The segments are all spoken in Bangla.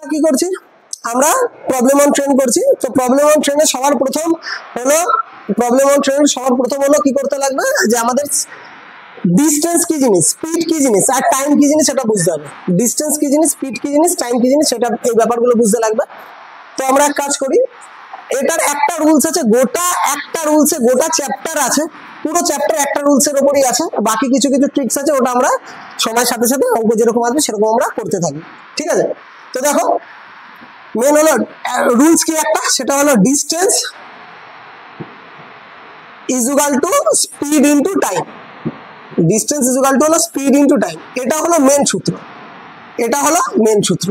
কি করছি আমরা প্রবলেম অন ট্রেন করছি। তো প্রবলেম অন ট্রেনে সবার প্রথম হলো কি করতে লাগবে যে আমাদের ডিস্টেন্স কি জিনিস, স্পিড কি জিনিস আর টাইম কি জিনিস সেটা বুঝতে হবে। ডিস্টেন্স কি জিনিস, স্পিড কি জিনিস, টাইম কি জিনিস সেটা এই ব্যাপারগুলো বুঝতে লাগবে। তো আমরা এক কাজ করি, এটার একটা রুলস আছে, গোটা চ্যাপ্টার আছে, পুরো চ্যাপ্টার একটা রুলসের উপরই আছে, বাকি কিছু কিছু ট্রিক্স আছে, ওটা আমরা সময়ের সাথে সাথে অঙ্ক যেরকম আসবে সেরকম আমরা করতে থাকি। ঠিক আছে, তো দেখো মেন হলো রুলস কি একটা, সেটা হলো distance is equal to speed into time. Distance is equal two হলো স্পিড ইনটু টাইম, এটা হলো মেন সূত্র।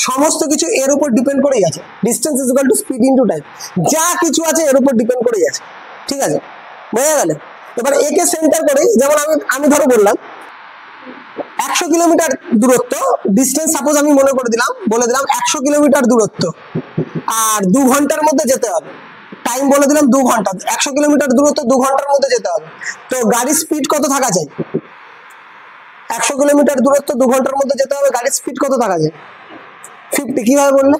সমস্ত কিছু এর উপর ডিপেন্ড করেই আছে। Distance is equal to speed into time, যা কিছু আছে এর উপর ডিপেন্ড করেই আছে। ঠিক আছে, বোঝা গেল? এবার একে সেন্টার করে, যেমন আমি ধরো বললাম 100 কিলোমিটার দূরত্ব, ডিস্টেন্স সাপোজ আমি বলে দিলাম 100 কিলোমিটার দূরত্ব আর 2 ঘন্টার মধ্যে যেতে হবে। টাইম বলে দিলাম 2 ঘন্টা, 100 কিলোমিটার দূরত্ব 2 ঘন্টার মধ্যে যেতে হবে। তো গাড়ির স্পিড কত থাকা চাই? 100 কিলোমিটার দূরত্ব 2 ঘন্টার মধ্যে যেতে হবে, গাড়ির স্পিড কত থাকা যায়? 50। কিভাবে বললে?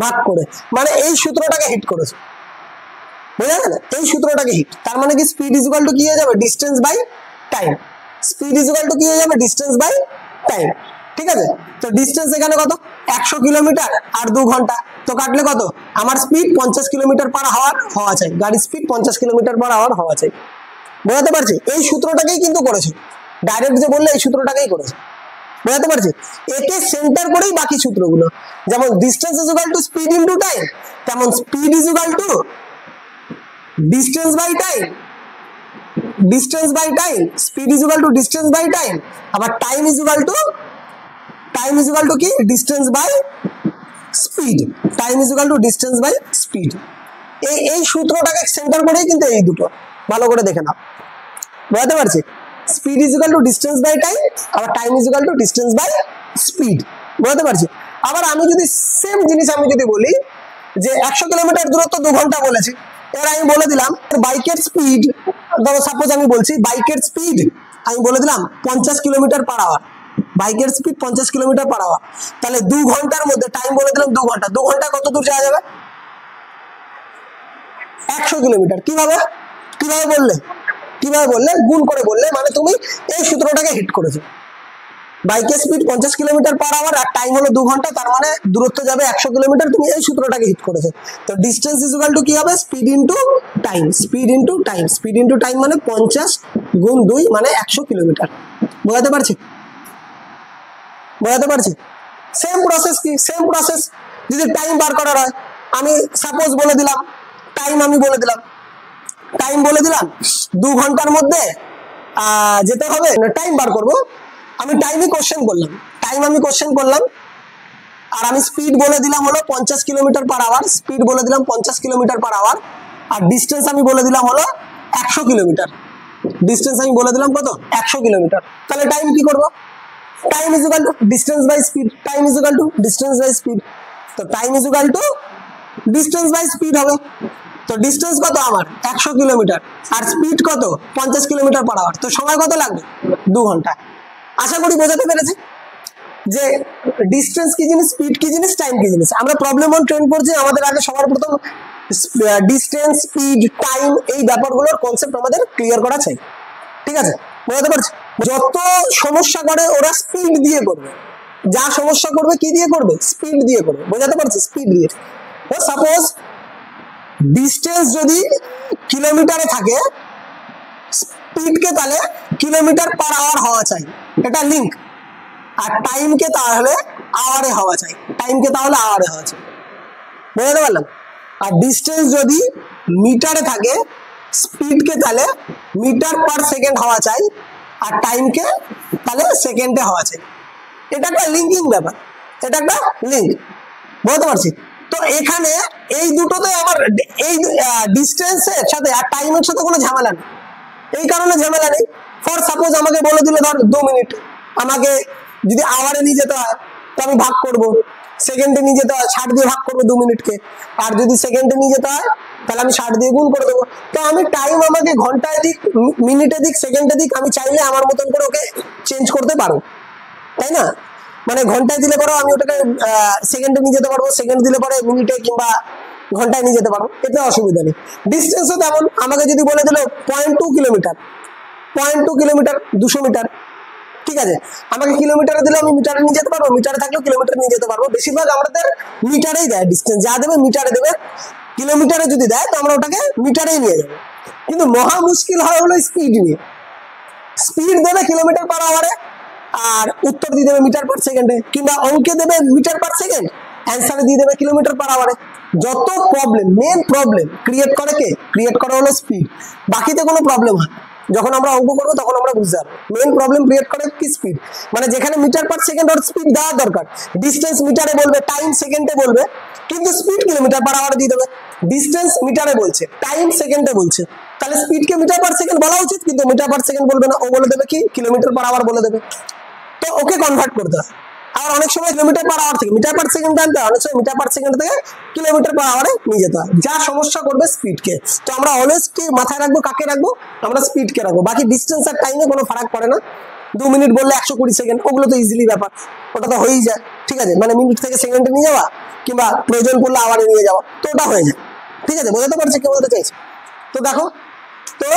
ভাগ করে, মানে এই সূত্রটাকে হিট করেছে, বুঝা গেল? এই সূত্রটাকে হিট, তার মানে কি স্পিড ইজ ইকুয়াল টু কি হয়ে যাবে? Distance by time. Speed is equal to কি হয়ে যাবে? Distance by time. ঠিক আছে, তো ডিস্টেন্স এখানে কত? 100 কিলোমিটার আর 2 ঘন্টা, তো কাটলে কত? আমার স্পিড 50 কিলোমিটার পার আওয়ার হওয়া চাই, গাড়ির স্পিড 50 কিলোমিটার পার আওয়ার হওয়া চাই। বোঝাতে পারছি? এই সূত্রটাকেই কিন্তু করেছে, ডাইরেক্ট যে বললে এই সূত্রটাকেই করেছে। বোঝাতে পারছি? একে সেন্টার করেই বাকি সূত্রগুলো, যেমন distance is equal to speed into time, তেমন speed is equal to distance by time, speed is equal to distance by time, আবার টাইম ইজ ইকুয়াল টু কি? ডিস্টেন্স বাই স্পিড, এই সূত্রটাকে সেন্টার করেই কিন্তু এই দুটো ভালো করে দেখে নাও। বুঝতে পারছি? Speed is equal to distance by time, আবার time is equal to distance by speed. বুঝতে পারছি? আবার আমি যদি সেম জিনিস বলি যে 100 কিলোমিটার দূরত্ব 2 ঘন্টা বলেছি, এবার আমি বলে দিলাম বাইকের স্পিড, ধরো সাপোজ আমি বলছি বাইকের স্পিড আমি বলে দিলাম 50 কিলোমিটার পার আওয়ার, বাইকের স্পিড 50 কিলোমিটার পার আওয়ার, তাহলে 2 ঘন্টার মধ্যে টাইম বলে দিলাম 2 ঘন্টা, 2 ঘন্টা কত দূর যাওয়া যাবে? 100 কিলোমিটার। কিভাবে বললে? গুণ করে বললে, মানে তুমি এই সূত্রটাকে হিট করেছো। বাইকের স্পিড 50 কিলোমিটার পার আওয়ার আর টাইম হলো 2 ঘন্টা, তার মানে দূরত্ব যাবে 100 কিলোমিটার, তুমি এই সূত্রটাকে হিট করেছো। তো ডিস্টেন্স ইজ ইকুয়াল টু কি হবে? স্পিড ইনটু টাইম, মানে 50 গুণ 2 মানে 100 কিলোমিটার। বোঝাতে পারছি? সেম প্রসেস যদি টাইম বার করার হয়, আমি সাপোজ বলে দিলাম টাইম, 2 ঘন্টার মধ্যে যেতে হবে, টাইম বার করবো, আমি টাইমই কোশ্চেন করলাম, আর আমি স্পিড বলে দিলাম হলো 50 কিলোমিটার পার আওয়ার, আর ডিস্টেন্স আমি বলে দিলাম হলো 100 কিলোমিটার। কত? 100 কিলোমিটার। তাহলে টাইম কি করবো? Time is equal to distance by speed, তো time is equal to distance by speed হবে। তো ডিস্টেন্স কত আমার? 100 কিলোমিটার, আর স্পিড কত? 50 কিলোমিটার পার আওয়ার। তো সময় কত লাগবে? 2 ঘন্টা। আশা করি বোঝাতে পেরেছি যে ডিস্টেন্স কি জিনিস, স্পিড কি জিনিস, টাইম কি জিনিস। আমরা প্রবলেম অন ট্রেন করছি, আমাদের আগে সবার প্রথম ডিস্টেন্স, স্পিড, টাইম এই ব্যাপারগুলোর কনসেপ্ট আমাদের ক্লিয়ার করা চাই। ঠিক আছে, বোঝাতে পারছি? যত সমস্যা করে ওরা স্পিড দিয়ে করবে, যা সমস্যা করবে কি দিয়ে করবে? স্পিড দিয়ে করবে। বোঝাতে পারছি? স্পিড দিয়ে। সাপোজ ডিস্টেন্স যদি কিলোমিটারে থাকে, স্পিডকে তাহলে কিলোমিটার পার আওয়ার হওয়া চাই, এটা লিঙ্ক, আর টাইমকে তাহলে আওয়ারে হওয়া চাই, বুঝতে পারলাম? আর ডিস্টেন্স যদি মিটারে থাকে, স্পিডকে তাহলে মিটার পার সেকেন্ড হওয়া চাই, আর টাইমকে তাহলে সেকেন্ডে হওয়া চাই। এটা একটা লিঙ্কিং ব্যাপার, বুঝতে পারছি? তো এখানে এই দুটোতে আমার এই ডিস্টেন্সের সাথে আর টাইমের সাথে কোনো ঝামেলা নেই। এই কারণে ঝামেলা নেই, ফর সাপোজ আমাকে বলে দিল ধর 2 মিনিট, আমাকে যদি আওয়ারে নিয়ে যেতে হয় তো আমি ভাগ করব, সেকেন্ডে নিয়ে যেতে হয় 60 দিয়ে ভাগ করবো 2 মিনিটকে, আর যদি সেকেন্ডে নিয়ে যেতে হয় তাহলে আমি 60 দিয়ে গুণ করে দেবো। তো আমি টাইম আমাকে ঘন্টায় দিক, মিনিটে দিক, সেকেন্ডে দিক, আমি চাইলে আমার মতন করে ওকে চেঞ্জ করতে পারো, তাই না? মানে ঘন্টায় দিলে পরেও আমি ওটাকে সেকেন্ডে নিয়ে যেতে পারবো, সেকেন্ড দিলে পরে মিনিটে কিংবা ঘন্টায় নিয়ে যেতে পারবো, এতে অসুবিধা নেই। ডিস্টেন্সও তেমন, আমাকে যদি বলে দিল 0.2 কিলোমিটার, 0.2 কিলোমিটার 200 মিটার, ঠিক আছে, আমাকে কিলোমিটারে দিলে আমি মিটারে নিয়ে যেতে পারবো, মিটারে থাকলেও কিলোমিটার নিয়ে যেতে পারবো। বেশিরভাগ আমাদের মিটারেই দেয় ডিস্টেন্স, যা দেবে মিটারে দেবে। কিলোমিটারে যদি দেয় তো আমরা ওটাকে মিটারেই নিয়ে যাবো। কিন্তু মহা মুশকিল হয় হলো স্পিড নিয়ে। স্পিড দেবে কিলোমিটার পার আওয়ারে আর উত্তর দিয়ে দেবে মিটার পার সেকেন্ডে, কিংবা অঙ্কে দেবে মিটার পার সেকেন্ড, অ্যান্সারে দিয়ে দেবে কিলোমিটার পার আওয়ারে। যত প্রবলেম, মেন প্রবলেম ক্রিয়েট করে কে? ক্রিয়েট করে হলো স্পিড। বাকিতে কোনো প্রবলেম হয় যখন আমরা অঙ্ক করবো তখন আমরা বুঝতে পারবো। মেন প্রবলেম ক্রিয়েট করে কি? স্পিড। মানে যেখানে মিটার পার সেকেন্ড ওর স্পিড দেওয়ার দরকার, ডিস্টেন্স মিটারে বলবে, টাইম সেকেন্ডে বলবে, কিন্তু স্পিড কিলোমিটার পার আওয়ারে দিয়ে দেবে। ডিস্টেন্স মিটারে বলছে, টাইম সেকেন্ডে বলছে, তাহলে স্পিডকে মিটার পার সেকেন্ড বলা উচিত, কিন্তু মিটার পার সেকেন্ড বলবে না, ও বলে দেবে কি? কিলোমিটার পার আওয়ার বলে দেবে। তো ওকে কনভার্ট করতে হয়। আর অনেক সময় কিলোমিটার পার আওয়ার থেকে মিটার পার সেকেন্ড আনতে হয়, অনেক সময় মিটার পার সেকেন্ড থেকে কিলোমিটার পার আওয়ারে নিয়ে যেতে হয়, যা সমস্যা করবে স্পিডকে। তো আমরা অলওয়েজ কি মাথায় রাখবো? কাকে রাখবো? আমরা স্পিডকে রাখবো। বাকি ডিস্টেন্স আর টাইমে কোনো ফারাক পড়ে না। 2 মিনিট বললে 120 সেকেন্ড, ওগুলো তো ইজিলি ব্যাপার, ওটা তো হয়েই যায়, ঠিক আছে। মানে মিনিট থেকে সেকেন্ডে নিয়ে যাওয়া কিংবা প্রয়োজন পড়লে আওয়ারে নিয়ে যাওয়া, তো ওটা হয়ে যায়, ঠিক আছে। বোঝাতে পারছি কি বলতে চাইছি? তো দেখো, তো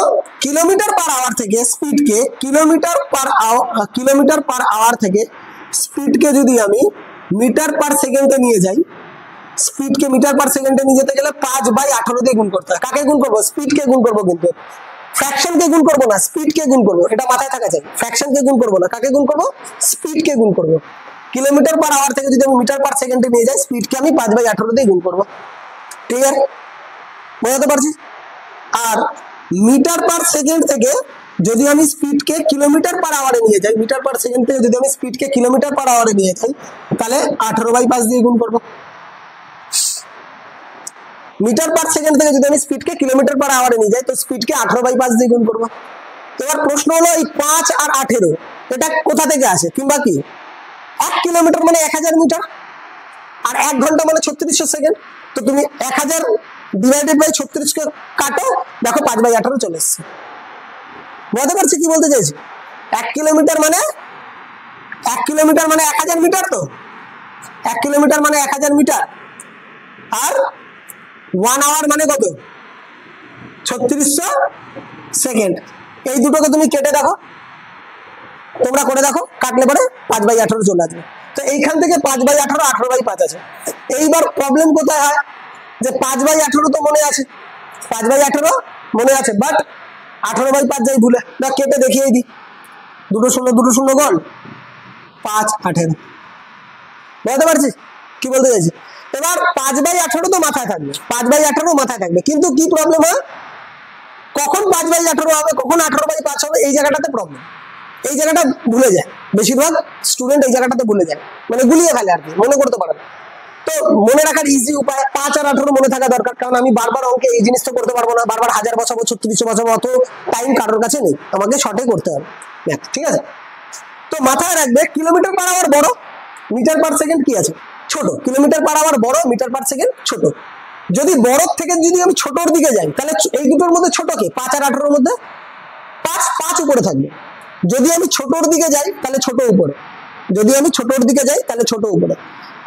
কিলোমিটার পার আওয়ার থেকে স্পিডকে কিলোমিটার পার আওয়ার থেকে স্পিডকে যদি আমি মিটার পার সেকেন্ডে নিয়ে যাই, স্পিডকে মিটার পার সেকেন্ডে নিয়ে যেতে গেলে 5/18 দিয়ে গুণ করতে হয়। কাকে গুণ করবো? স্পিডকে গুণ করবো, কিন্তু ফ্র্যাকশনকে গুণ করবো না, স্পিডকে গুণ করবো, এটা মাথায় থাকা চাই। ফ্র্যাকশনকে গুণ করবো না, কাকে গুণ করবো? স্পিডকে গুণ করবো। কিলোমিটার পার আওয়ার থেকে যদি আমি মিটার পার সেকেন্ডে নিয়ে যাই, স্পিডকে আমি 5/18 দিয়ে গুণ করবো। ক্লিয়ার? বোঝাতে পারছি? আর মিটার পার সেকেন্ড থেকে যদি আমি স্পিডকে কিলোমিটার পার আওয়ারে নিয়ে যাই, মিটার পার সেকেন্ড থেকে যদি আমি স্পিডকে কিলোমিটার পার আওয়ারে নিয়ে যাই, তাহলে 18/5 দিয়ে গুণ করবো। মিটার পার সেকেন্ড থেকে যদি আমি স্পিডকে কিলোমিটার পার আওয়ারে নিয়ে যাই, তো স্পিডকে 18/5 দিয়ে গুণ করবো। এবার প্রশ্ন হলো, এই 5 আর 18 এটা কোথা থেকে আসে? কিংবা কি 1 কিলোমিটার মানে 1000 মিটার, আর 1 ঘন্টা মানে 3600 সেকেন্ড। তো তুমি 1000 ডিভাইডেড বাই 36 কে কাটো, দেখো 5/18 চলে এসছে। বুঝতে পারছি কি বলতে চাইছি? 1 কিলোমিটার মানে 1000 মিটার। তো 1 কিলোমিটার মানে 1000 মিটার, আর 1 আওয়ার মানে কত? 3600 সেকেন্ড। এই দুটোকে তুমি কেটে দেখো, তোমরা করে দেখো, কাটলে পরে 5/18 চলে আসবে। তো এইখান থেকে 5/18 18/5 আছে। এইবার প্রবলেম কোথায় হয়? যে 5/18 তো মনে আছে, 5/18 মনে আছে, বাট 18/5 যাই ভুলে না, কেটে দেখিয়ে দিই। 2 শূন্য গণ 5 18। বুঝতে পারছি কি বলতে চাইছি? এবার 5/18 তো মাথায় থাকবে, 5/18 মাথায় থাকবে, কিন্তু কি প্রবলেম হয়? কখন 5/18 হবে, কখন 18/5 হবে, এই জায়গাটাতে প্রবলেম। এই জায়গাটা ভুলে যায় বেশিরভাগ স্টুডেন্ট, এই জায়গাটাতে ভুলে যায়, মানে গুলিয়ে ফেলে আর কি, মনে করতে পারে না। তো মনে রাখার ইজি উপায় 5 আর 18 মনে থাকা দরকার, কারণ আমি বারবার অঙ্কে এই জিনিসটা করতে পারবো না, বারবার 1000 বসাবো 3600 বসাবো, অত টাইম কারোর কাছে নেই, আমাকে শর্টে করতে হবে, ঠিক আছে। তো মাথায় রাখবে কিলোমিটার পার আওয়ার বড়, মিটার পার সেকেন্ড কি আছে? ছোট। কিলোমিটার পার আওয়ার বড়, মিটার পার সেকেন্ড ছোট। যদি বড় থেকে যদি আমি ছোটর দিকে যাই, তাহলে এই দুটোর মধ্যে ছোট কে? 5 আর 18 মধ্যে 5 উপরে থাকবে। যদি আমি ছোটর দিকে যাই তাহলে ছোট উপরে, যদি আমি ছোটর দিকে যাই তাহলে ছোট উপরে।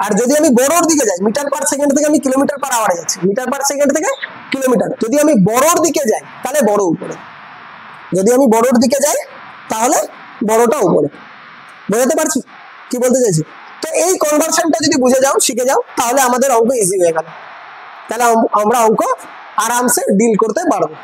আর যদি আমি বড়র দিকে যাই, মিটার পার সেকেন্ড থেকে আমি কিলোমিটার পার আওয়ারে যাচ্ছি, মিটার পার সেকেন্ড থেকে কিলোমিটার, যদি আমি বড়র দিকে যাই তাহলে বড় উপরে, যদি আমি বড়র দিকে যাই তাহলে বড়টা উপরে। বুঝতে পারছি কি বলতে চাইছি? তো এই কনভার্সনটা যদি বুঝে যাও, শিখে যাও, তাহলে আমাদের অঙ্ক ইজি হয়ে গেল, তাহলে আমরা অঙ্ক আরামসে ডিল করতে পারবো।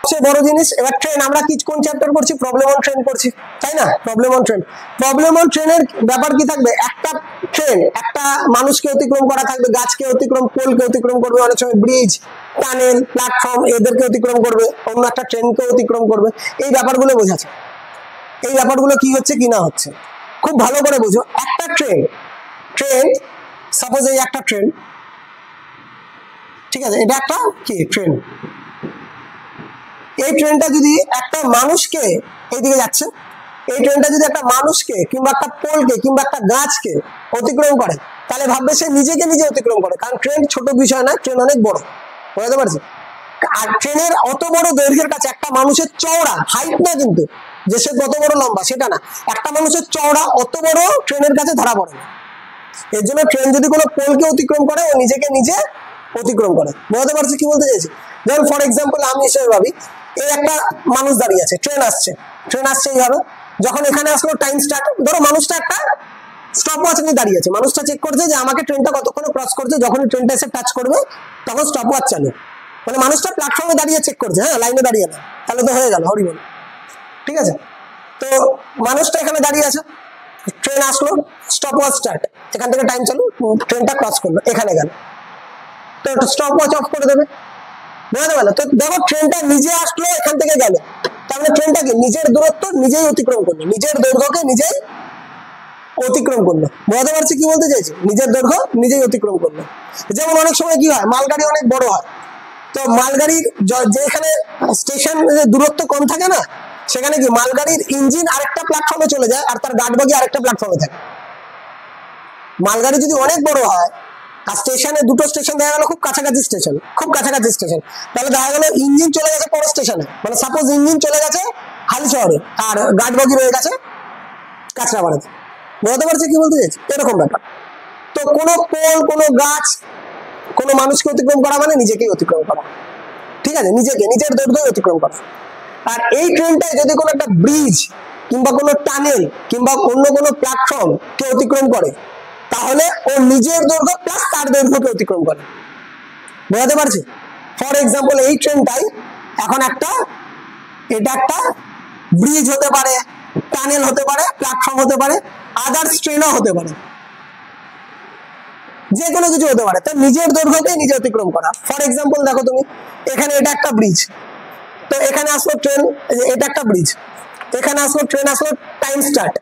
সে বড় জিনিস। এবার ট্রেন, আমরা কোন চ্যাপ্টার করছি? প্রবলেম অন ট্রেন করছি, তাই না? Problem on train. Problem on ট্রেনের ব্যাপার কি থাকবে? একটা ট্রেন একটা মানুষকে অতিক্রম করা থাকবে, গাছকে অতিক্রম, পোলকে অতিক্রম করবে, অনেক সময় ব্রিজ, টানেল, প্ল্যাটফর্ম এদেরকে অতিক্রম করবে, অন্য একটা ট্রেনকে অতিক্রম করবে। এই ব্যাপারগুলো বোঝাচ্ছে, এই ব্যাপারগুলো কি হচ্ছে কি না হচ্ছে খুব ভালো করে বুঝো। একটা ট্রেন সাপোজ এই একটা ট্রেন, ঠিক আছে, এটা একটা কি ট্রেন। এই ট্রেনটা যদি একটা মানুষকে, এইদিকে যাচ্ছে, এই ট্রেনটা যদি একটা মানুষকে কিংবা একটা পোলকে কিংবা একটা গাছকে অতিক্রম করে, তাহলে ভাববে সে নিজেকে নিজে অতিক্রম করে, কারণ ট্রেন ছোট বিষয় না, ট্রেন অনেক বড়। বুঝতে পারছি? আর ট্রেনের অত বড় দৈর্ঘ্যের কাছে একটা মানুষের চওড়া, হাইট না কিন্তু যে সে কত বড় লম্বা সেটা না, একটা মানুষের চওড়া অত বড় ট্রেনের কাছে ধরা পড়ে না। এর জন্য ট্রেন যদি কোনো পোলকে অতিক্রম করে ও নিজেকে নিজে অতিক্রম করে। বুঝতে পারছি কি বলতে চাইছি? যেমন ফর এক্সাম্পল আমি হিসেবে ভাবি, এই একটা মানুষ দাঁড়িয়ে আছে, ট্রেন আসছে এইভাবে, যখন এখানে আসলো টাইম স্টার্ট, ধরো মানুষটা একটা স্টপ ওয়াচ নিয়ে দাঁড়িয়ে আছে, মানুষটা চেক করছে যে আমাকে ট্রেনটা কতক্ষণে ক্রস করছে, যখন ট্রেনটা এসে টাচ করবে তখন স্টপ ওয়াচ চালু, মানে মানুষটা প্ল্যাটফর্মে দাঁড়িয়ে চেক করছে, হ্যাঁ লাইনে দাঁড়িয়ে না, তাহলে তো হয়ে গেল হরিবল। ঠিক আছে, তো মানুষটা এখানে দাঁড়িয়ে আছে, ট্রেন আসলো, স্টপ ওয়াচ স্টার্ট, এখান থেকে টাইম চালু, ট্রেনটা ক্রস করলো, এখানে গেল, তো স্টপ ওয়াচ অফ করে দেবে। বুঝতে পারলো? তো দেখো ট্রেনটা নিজে আসলো, এখান থেকে গেল, তার মানে ট্রেনটাকে নিজের দূরত্ব নিজেই অতিক্রম করলো, নিজের দৈর্ঘ্যকে নিজেই অতিক্রম করলো। বুঝতে পারছি কি বলতে চাইছি? নিজের দৈর্ঘ্য নিজেই অতিক্রম করলো। যেমন অনেক সময় কি হয়, মালগাড়ি অনেক বড় হয়, তো মালগাড়ির যেখানে স্টেশন দূরত্ব কম থাকে না, সেখানে কি মালগাড়ির ইঞ্জিন আরেকটা প্ল্যাটফর্মে চলে যায় আর তার গার্ডবগি আরেকটা প্ল্যাটফর্মে থাকে। মালগাড়ি যদি অনেক বড় হয় আর স্টেশনে দুটো স্টেশন দেখা গেল খুব কাছাকাছি স্টেশন, তাহলে দেখা গেল ইঞ্জিন চলে গেছে বড় স্টেশনে, মানে সাপোজ ইঞ্জিন চলে গেছে হালিশহরে আর গার্ডবগি রয়ে গেছে কাঁচরাপাড়াতে। বুঝতে পারছি কি বলতে চাইছি? এরকম ব্যাপার। তো কোনো পোল, কোনো গাছ, কোনো মানুষকে অতিক্রম করা মানে নিজেকেই অতিক্রম করা। ঠিক আছে, নিজের দৈর্ঘ্য অতিক্রম করা। আর এই ট্রেনটায় যদি কোনো একটা ব্রিজ কিংবা কোনো টানেল কিংবা অন্য কোনো প্ল্যাটফর্ম কে অতিক্রম করে, তাহলে ও নিজের দৈর্ঘ্য প্লাস তার দৈর্ঘ্যকে অতিক্রম করে। বুঝতে পারছি? ফর এক্সাম্পল এই ট্রেনটাই এখন এটা একটা ব্রিজ হতে পারে, টানেল হতে পারে, প্ল্যাটফর্ম হতে পারে, আদার্স ট্রেনও হতে পারে, যে কোনো কিছু হতে পারে, তার নিজের দৈর্ঘ্যকে নিজে অতিক্রম করা। ফর এক্সাম্পল দেখো তুমি, এখানে এটা একটা ব্রিজ, তো এখানে আসলো ট্রেন, এটা একটা ব্রিজ, এখানে আসলো ট্রেন, আসলো টাইম স্টার্ট,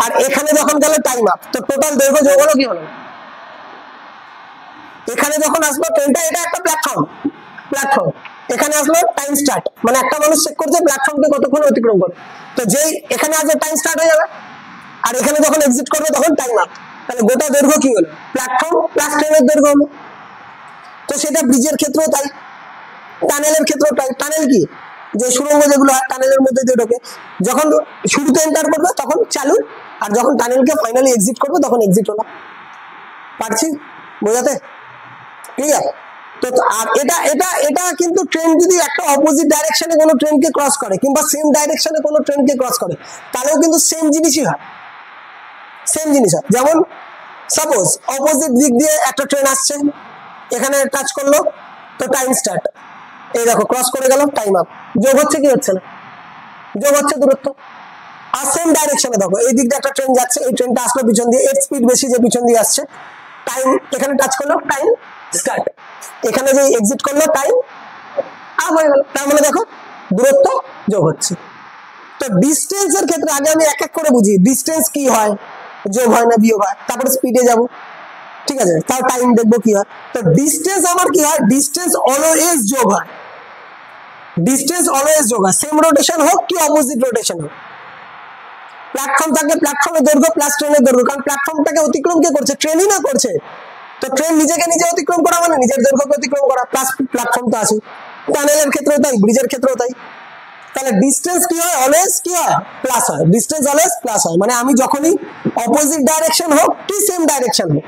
আর এখানে যখন গেল টাইম আপ, তো টোটাল দৈর্ঘ্য যোগ হলো কি হলো? এখানে যখন আসলো ট্রেনটা, এটা একটা প্ল্যাটফর্ম, এখানে আসলো টাইম স্টার্ট, মানে একটা মানুষ চেক করছে প্ল্যাটফর্মকে কতক্ষণ অতিক্রম করে, তো যেই এখানে আসবে টাইম স্টার্ট হয়ে যাবে, আর এখানে যখন এক্সিট করবে তখন টাইম আপ, তাহলে গোটা দৈর্ঘ্য কি হলো? প্ল্যাটফর্ম প্লাস ট্রেনের দৈর্ঘ্য হলো। তো সেটা ব্রিজের ক্ষেত্রেও তাই, টানেলের ক্ষেত্রেও তাই। টানেল কি, যে সুড়ঙ্গ যেগুলো হয় টানেলের মধ্যে দিয়ে ঢোকে, যখন শুরুতে এন্টার করবে তখন চালু, আর যখন টানেলকে ফাইনালি এক্সিট করবে তখন এক্সিট হলো। পারছি বোঝাতে? ক্লিয়ার? তো আর এটা কিন্তু ট্রেন যদি একটা অপোজিট ডাইরেকশনে কোনো ট্রেনকে ক্রস করে কিংবা সেম ডাইরেকশনে কোনো ট্রেনকে ক্রস করে, তাহলেও কিন্তু সেম জিনিসই হয়, যেমন সাপোজ অপোজিট দিক দিয়ে একটা ট্রেন আসছে, এখানে টাচ করলো, তো টাইম স্টার্ট, এই দেখো ক্রস করে গেল, টাইম আপ, যোগ হচ্ছে কি হচ্ছে না? যোগ হচ্ছে দূরত্ব। আর সেম ডাইরেকশনে দেখো এই দিক দিয়ে একটা ট্রেন যাচ্ছে, এই ট্রেনটা আসলো পিছন দিয়ে, এর স্পিড বেশি, যে পিছন দিয়ে আসছে, টাইম এখানে টাচ করলো, টাইম স্টার্ট, এখানে যে এক্সিট করলো টাইম আপ হয়ে গেল, তার মানে দেখো দূরত্ব যোগ হচ্ছে। তো ডিস্টেন্সের ক্ষেত্রে আগে আমি এক এক করে বুঝি, ডিস্টেন্স কি হয়, যোগ হয় না বিয়োগ হয়, তারপরে স্পিডে যাব, ঠিক আছে, তার টাইম দেখবো কি হয়। তো ডিস্টেন্স আমার কি হয়, ডিস্টেন্স অলওয়েজ যোগ হয়, সেম রোটেশন হোক কি অপোজিট রোটেশন হোক। প্ল্যাটফর্ম থাকলে প্ল্যাটফর্মের দৈর্ঘ্য প্লাস ট্রেনের দৈর্ঘ্য, কারণ প্ল্যাটফর্মটাকে অতিক্রম কে করছে? ট্রেনই না করছে, তো ট্রেন নিজেকে নিজে অতিক্রম করা মানে নিজের দৈর্ঘ্যকে অতিক্রম করা, প্লাস প্ল্যাটফর্ম তো আছে। টানেলের ক্ষেত্রেও তাই, ব্রিজের ক্ষেত্রেও তাই। তাহলে ডিস্টেন্স কি হয়, অলওয়েজ কি হয়, প্লাস হয়, ডিস্টেন্স অলওয়েজ প্লাস হয়, মানে আমি যখনই অপোজিট ডাইরেকশন হোক কি সেম ডাইরেকশন হোক,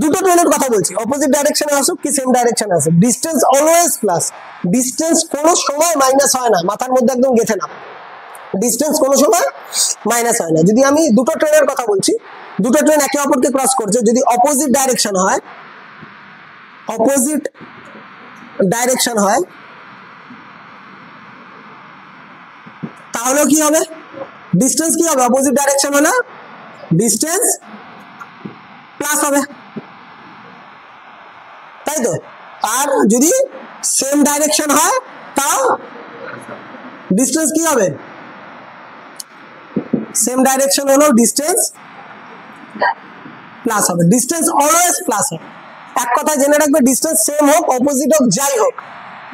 দুটো ট্রেনের কথা বলছি, অপোজিট ডাইরেকশনে আসুক কি সেম ডাইরেকশনে আসুক, ডিস্টেন্স অলওয়েজ প্লাস, ডিস্টেন্স কোনো সময় মাইনাস হয় না, মাথার মধ্যে একদম গেঁথে না, ডিস্টেন্স কোনো সময় মাইনাস হয় না। যদি আমি দুটো ট্রেনের কথা বলছি, দুটো ট্রেন একে অপরকে ক্রস করছে, যদি অপোজিট ডাইরেকশন হয়, তাহলে কি হবে, ডিস্টেন্স কি হবে, অপোজিট ডাইরেকশন হলে ডিস্টেন্স প্লাস হবে, তাই তো? আর যদি সেম ডাইরেকশন হয় তাও ডিস্টেন্স কি হবে, সেম ডাইরেকশন হলো ডিস্টেন্স প্লাস হবে, ডিস্টেন্স অলওয়েজ প্লাস হবে। এক কথা জেনে রাখবে, ডিস্টেন্স সেম হোক অপোজিট হোক যাই হোক,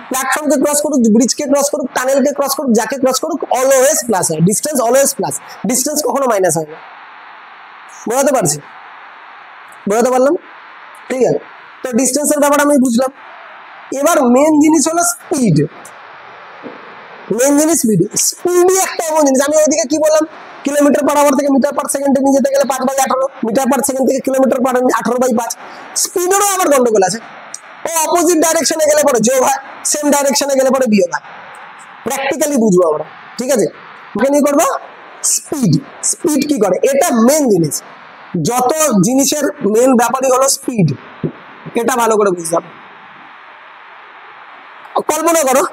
প্ল্যাটফর্মকে ক্রস করুক, ব্রিজকে ক্রস করুক, টানেলকে ক্রস করুক, যাকে ক্রস করুক, অলওয়েজ প্লাস হয়, ডিস্টেন্স অলওয়েজ প্লাস, ডিস্টেন্স কখনো মাইনাস হয় না। বোঝাতে পারলাম? ঠিক আছে, তো ডিস্টেন্সের ব্যাপার আমি বুঝলাম। এবার মেন জিনিস হলো স্পিড। মেন জিনিস স্পিড। স্পিডই একটা এমন জিনিস, আমি ওইদিকে কি বললাম, কিলোমিটার পার আওয়ার থেকে মিটার পার সেকেন্ডে নিয়ে যেতে গেলে 5/18, মিটার পার সেকেন্ড থেকে কিলোমিটার পার 18/5। স্পিডেরও আবার গন্ডগোল আছে, ও অপোজিট ডাইরেকশনে গেলে পরে যোগ হয়, সেম ডাইরেকশনে গেলে পরে বিয়োগ হয়। প্র্যাকটিক্যালি বুঝবো আমরা, ঠিক আছে? কি করবো? স্পিড। স্পিড কি করে, এটা মেন জিনিস। যত জিনিসের মেন ব্যাপারই হলো স্পিড, এটা ভালো করে বুঝতে হবে। কল্পনা করো,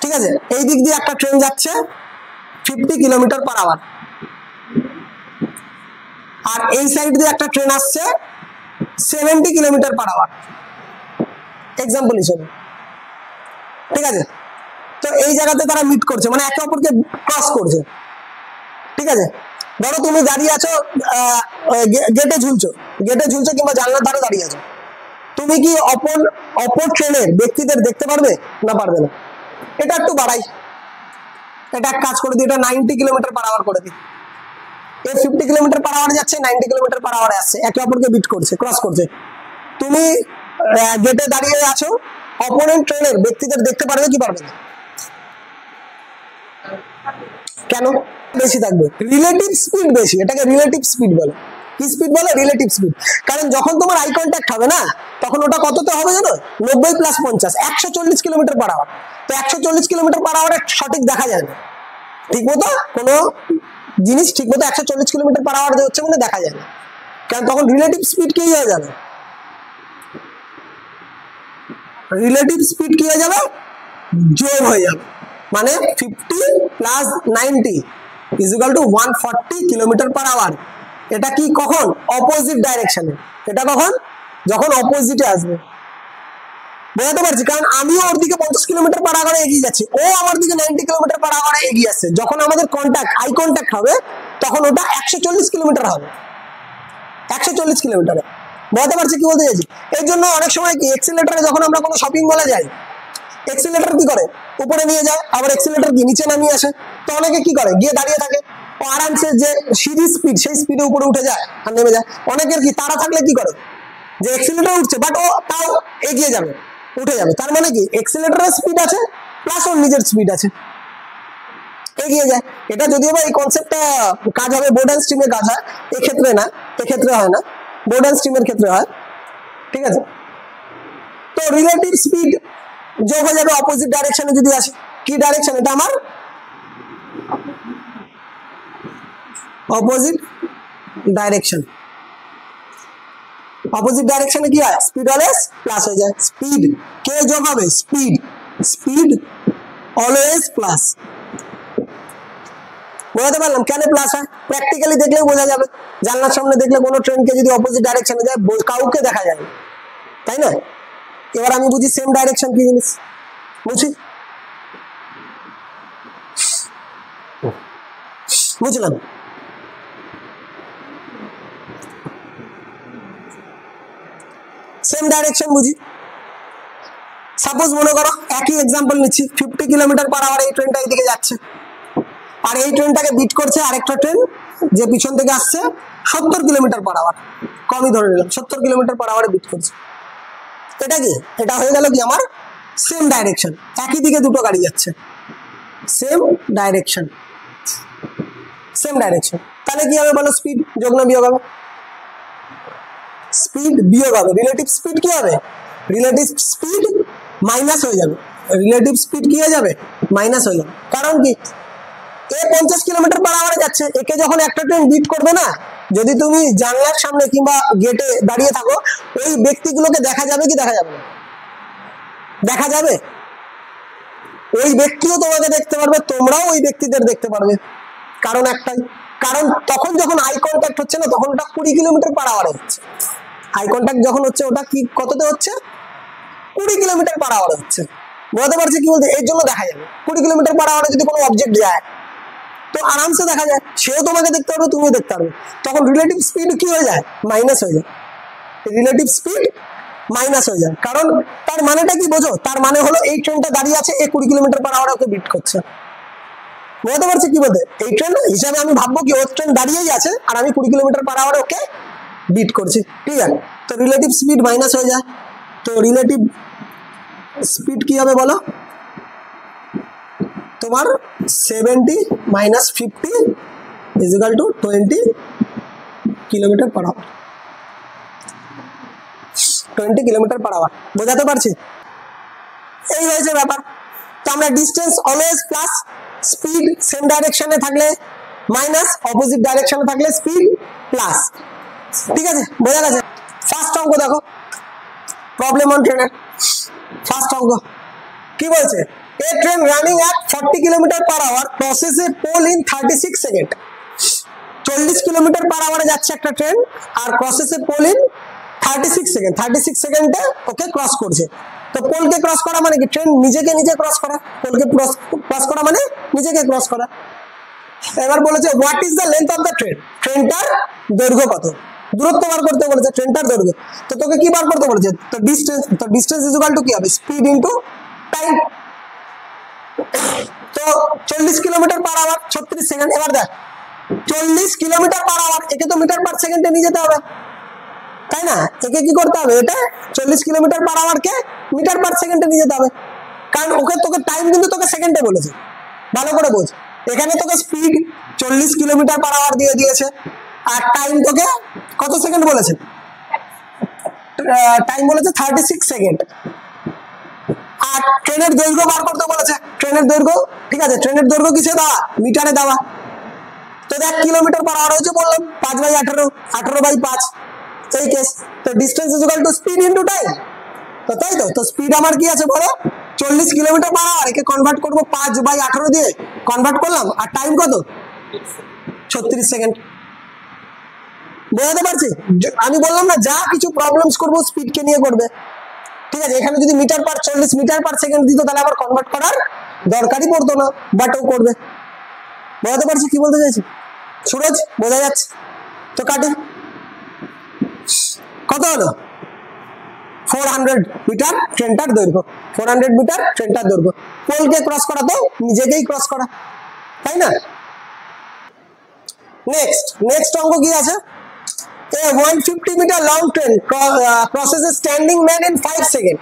ঠিক আছে, এই দিক দিয়ে একটা ট্রেন যাচ্ছে 50 কিলোমিটার পার আওয়ার, আর এই সাইড দিয়ে একটা ট্রেন আসছে 70 কিলোমিটার পার আওয়ার, এক্সাম্পল হিসেবে, ঠিক আছে? তো এই জায়গাতে তারা মিট করছে, মানে একে অপরকে ক্রস করছে, ঠিক আছে? ধরো তুমি দাঁড়িয়ে আছো, গেটে ঝুলছো কিংবা জানলার ধারে দাঁড়িয়ে আছো, তুমি কি অপর ট্রেনের ব্যক্তিদের দেখতে পারবে না পারবে না? এটা একটু বাড়াই, এটা এক কাজ করে দিই, এটা 90 কিলোমিটার পার আওয়ার করে দিই। এ 50 কিলোমিটার পার আওয়ারে যাচ্ছে, 90 কিলোমিটার পার আওয়ারে আসছে, একে অপরকে বিট করছে, ক্রস করছে। তুমি গেটে দাঁড়িয়ে আছো, অপোনেন্ট ট্রেনের ব্যক্তিদের দেখতে পারবে কি পারবে না? কেন বেশি থাকবে? রিলেটিভ স্পিড বেশি, এটাকে রিলেটিভ স্পিড বলে। কি স্পিড বলে? Relative speed. কারণ যখন তোমার আই কন্ট্যাক্ট হবে না, তখন ওটা কততে হবে জানো? 90 + 50, 140 কিলোমিটার পার আওয়ার। তো 140 কিলোমিটার পার আওয়ারে সঠিক দেখা যায় না, ঠিক মতো কোনো জিনিস ঠিক মতো 140 কিলোমিটার পার আওয়ার হচ্ছে মানে দেখা যায় না, কারণ তখন রিলেটিভ স্পিড কি হয়ে যাবে? রিলেটিভ স্পিড কি হয়ে যাবে? যোগ হয়ে যাবে। মানে 50 + 90 = 140 কিলোমিটার পার আওয়ার। এটা কি কখন? অপোজিট ডাইরেকশনে। এটা কখন? যখন অপোজিটে আসবে। বুঝতে পারছি? কারণ আমিও ওর দিকে 50 কিলোমিটার পার আওয়ারে এগিয়ে যাচ্ছি, ও আমার দিকে 90 কিলোমিটার পার আওয়ারে এগিয়ে আসছে। যখন আমাদের আই কন্ট্যাক্ট হবে, তখন ওটা 140 কিলোমিটার হবে, 140 কিলোমিটারে। বুঝতে পারছি কি বলতে চাইছি? এর জন্য অনেক সময় কি এক্সিলারেটরে যখন আমরা কোনো শপিং মলে যাই, এক্সিলারেটর কি করে? উপরে নিয়ে যায়, আবার এক্সিলারেটর কি নিচে নামিয়ে আসে। তো অনেকে কি করে? গিয়ে দাঁড়িয়ে থাকে, ও আরামসে যে সিঁড়ি স্পিড, সেই স্পিডে উপরে উঠে যায় আর নেমে যায়। অনেকের কি তারা থাকলে কি করে? যে এক্সিলারেটর উঠছে, বাট ও তাও এগিয়ে যাবে, উঠে যাবে। তার মানে কি এক্সিলারেটরের স্পিড আছে প্লাস ওর নিজের স্পিড আছে, এগিয়ে যায়। এটা যদিও বা এই কনসেপ্টটা কাজ হবে বোর্ড অ্যান্ড স্ট্রিমে কাজ হয়, এক্ষেত্রে না, এক্ষেত্রে হয় না, বোর্ড অ্যান্ড স্ট্রিমের ক্ষেত্রে হয়, ঠিক আছে? তো রিলেটিভ স্পিড যোগ হয়ে যাবে অপোজিট ডাইরেকশনে যদি আসে। কি ডাইরেকশন? এটা আমার অপোজিট ডাইরেকশন। অপোজিট ডাইরেকশনে কি হয়? স্পিড অলওয়েজ প্লাস হয়ে যায়। স্পিড কে যোগ হবে? স্পিড। Speed always plus. বোঝাতে পারলাম কেন প্লাস হয়? প্র্যাকটিক্যালি দেখলেই বোঝা যাবে। জানলার সামনে দেখলে কোনো ট্রেনকে যদি অপোজিট ডাইরেকশনে যায়, কাউকে দেখা যায় না, তাই না? এবার আমি বুঝি সেম ডাইরেকশন কি জিনিস, বুঝি? বুঝলাম? সেম ডাইরেকশন বুঝি। সাপোজ মনে করো, একই এক্সাম্পল নিচ্ছি, 50 কিলোমিটার পার আওয়ার এই ট্রেনটা এইদিকে যাচ্ছে, আর এই ট্রেনটাকে বিট করছে আরেকটা ট্রেন যে পিছন থেকে আসছে 70 কিলোমিটার পার আওয়ার, কমই ধরে নিলাম, 70 কিলোমিটার পার আওয়ারে বিট করছে। এটা কি? এটা হয়ে গেল কি আমার সেম ডাইরেকশন, একই দিকে দুটো গাড়ি যাচ্ছে, সেম ডাইরেকশন, সেম ডাইরেকশন। তাহলে কি হবে বলো? স্পিড যোগ না বিয়োগ হবে? স্পিড বিয়োগ হবে। রিলেটিভ স্পিড কি হবে? রিলেটিভ স্পিড মাইনাস হয়ে যাবে। রিলেটিভ স্পিড কি হয়ে যাবে? মাইনাস হয়ে যাবে। কারণ কি? এ 50 কিলোমিটার পার আওয়ারে যাচ্ছে, একে যখন একটা ট্রেন বিট করবে না, যদি তুমি জানলার সামনে কিংবা গেটে দাঁড়িয়ে থাকো, ওই ব্যক্তিগুলোকে দেখা যাবে কি দেখা যাবে না? দেখা যাবে। ওই ব্যক্তিও তোমাকে দেখতে পারবে, তোমরাও ওই ব্যক্তিদের দেখতে পারবে। কারণ একটাই, কারণ তখন যখন আই কন্ট্যাক্ট হচ্ছে না, তখন ওটা 20 কিলোমিটার পার আওয়ারে হচ্ছে। আই কন্ট্যাক্ট যখন হচ্ছে, ওটা কি কততে হচ্ছে? 20 কিলোমিটার পার আওয়ারে হচ্ছে। বুঝতে পারছি কি বলতে? এর জন্য দেখা যাবে 20 কিলোমিটার পার আওয়ারে যদি কোনো অবজেক্ট যায়, তো আরামসে দেখা যায়, সেও তোমাকে দেখতে পারবে, তুমিও দেখতে পারবে। তখন রিলেটিভ স্পিড কি হয়ে যায়? মাইনাস হয়ে যায়। রিলেটিভ স্পিড মাইনাস হয়ে যায়। কারণ তার মানেটা কি বোঝো? তার মানে হলো এই ট্রেনটা দাঁড়িয়ে আছে, এই 20 কিলোমিটার পার আওয়ারে ওকে বিট করছে। বুঝতে পারছি কি বলতে? এই ট্রেন হিসাবে আমি ভাববো কি, ওর ট্রেন দাঁড়িয়েই আছে আর আমি 20 কিলোমিটার পার আওয়ারে ওকে বিট করছি, ঠিক আছে? তো রিলেটিভ স্পিড মাইনাস হয়ে যায়। তো রিলেটিভ স্পিড কি হবে বলো তোমার 70 minus 50 is equal to 20 kilometre per hour. 20 kilometre per hour বোঝাতে পারছি? এই হয়েছে ব্যাপার। তো আমরা distance always plus, speed same ডাইরেকশনে থাকলে মাইনাস, অপোজিট ডাইরেকশনে থাকলে স্পিড প্লাস। ঠিক আছে, বোঝা গেছে? ফার্স্ট অঙ্ক দেখো, প্রবলেম অন ট্রেনের ফার্স্ট অঙ্ক কি বলছে? A train running at 40 kilometre per hour crosses a pole in 36 second. 40 kilometre per আওয়ারে যাচ্ছে একটা ট্রেন আর crosses a pole in 36 second. 36 সেকেন্ডে ওকে ক্রস করছে। তো পোলকে ক্রস করা মানে কি? ট্রেন নিজেকে নিজে ক্রস করা। পোলকে ক্রস করা মানে নিজেকে ক্রস করা। এবার বলেছে what is the length of the train, ট্রেনটার দৈর্ঘ্য কত? দূরত্ব বার করতে বলেছে, ট্রেনটার দৈর্ঘ্য। তো তোকে কি বার করতে বলেছে? তো ডিস্টেন্স, তো ডিস্টেন্স ইজ ইকুয়াল টু কি হবে? Speed into time. তো 40 কিলোমিটার পার আওয়ার 36 সেকেন্ড। এবার দেখ 40 কিলোমিটার পার আওয়ার, একে তো মিটার পার সেকেন্ডে নিয়ে যেতে হবে, তাই না? একে কি করতে হবে? এটা 40 কিলোমিটার পার আওয়ারকে মিটার পার সেকেন্ডে নিয়ে যেতে হবে, কারণ ওকে তোকে টাইম কিন্তু তোকে সেকেন্ডে বলেছে। ভালো করে বোঝ, এখানে তোকে স্পিড 40 কিলোমিটার পার আওয়ার দিয়ে দিয়েছে আর টাইম তোকে কত সেকেন্ড বলেছে? টাইম বলেছে 36 সেকেন্ড। আর ট্রেনের দৈর্ঘ্য বার করতে বলেছে। ট্রেনের দৈর্ঘ্য, ঠিক আছে, ট্রেনের দৈর্ঘ্য কিসে দেওয়া? মিটারে দেওয়া। তো দেখ কিলোমিটার পার আওয়ার হয়েছে বললাম 5/18, 18/5 এই কেস। তো distance is equal to speed into time. তো তাই তো, তো স্পিড আমার কি আছে বলো? 40 কিলোমিটার পার আওয়ার, একে কনভার্ট করবো 5/18 দিয়ে কনভার্ট করলাম, আর টাইম কত? 36 সেকেন্ড। বোঝাতে পারছি? আমি বললাম না যা কিছু প্রবলেমস করবো স্পিডকে নিয়ে করবে। ঠিক আছে, এখানে যদি metre per 40 metre per second দিত তাহলে আবার কনভার্ট করার দরকারই পড়তো না, বাট ও করবে। বোঝাতে পারছি কি বলতে চাইছি? সুরজ বোঝা যাচ্ছে? তো কাটি, কত হলো? 400 মিটার ট্রেনটার দৈর্ঘ্য। 400 মিটার ট্রেনটার দৈর্ঘ্য। পোলকে ক্রস করা তো নিজেকেই ক্রস করা, তাই না? নেক্সট অঙ্ক কি আছে? A 150 metre long train crosses a standing man in 5 second.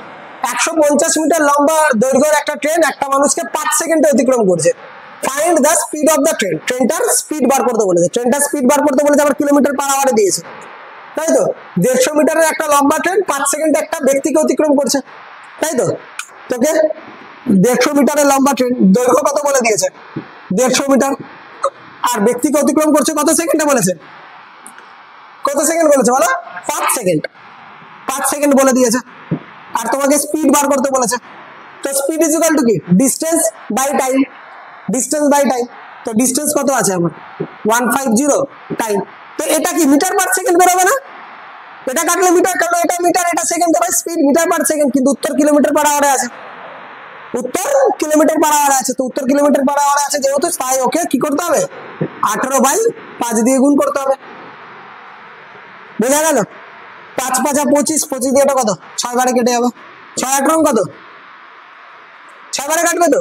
150 metre লম্বা দৈর্ঘ্যের একটা ট্রেন একটা মানুষকে 5 সেকেন্ডে অতিক্রম করছে। Find the speed of the train. ট্রেনটার স্পিড বার করতে বলেছে। ট্রেনটার স্পিড বার করতে বলেছে, আবার কিলোমিটার পার আওয়ারে দিয়েছে, তাই তো? 150 মিটারের একটা লম্বা ট্রেন 5 সেকেন্ডে একটা ব্যক্তিকে অতিক্রম করছে, তাই তো? তোকে 150 মিটারের লম্বা ট্রেন দৈর্ঘ্য কত বলে দিয়েছে? 150 মিটার। আর ব্যক্তিকে অতিক্রম করছে কত সেকেন্ডে বলেছে? কত সেকেন্ড বলেছে বলো? 5 সেকেন্ড। 5 সেকেন্ড বলে দিয়েছে। আর তোমাকে স্পিড বার করতে বলেছে। তো স্পিড ইজ ইকুয়াল টু কি? Distance by time. Distance by time. তো ডিস্টেন্স কত আছে আমার? 150 টাইম। তো এটা কি মিটার পার সেকেন্ড বেরোবে না? এটা কাটলে মিটার, কারণ এটা মিটার, এটা second, by speed metre per second, কিন্তু উত্তর কিলোমিটার পার আওয়ারে আছে। উত্তর কিলোমিটার পার আওয়ারে আছে। তো উত্তর কিলোমিটার পার আওয়ারে আছে যেহেতু, তাই ওকে কি করতে হবে? 18/5 দিয়ে গুণ করতে হবে। বোঝা গেল? 5 × 5 = 25, 25 দিয়ে কত? 6 বারে কেটে যাবে। 6 × 8 কত? 6 বারে কাটবে তো।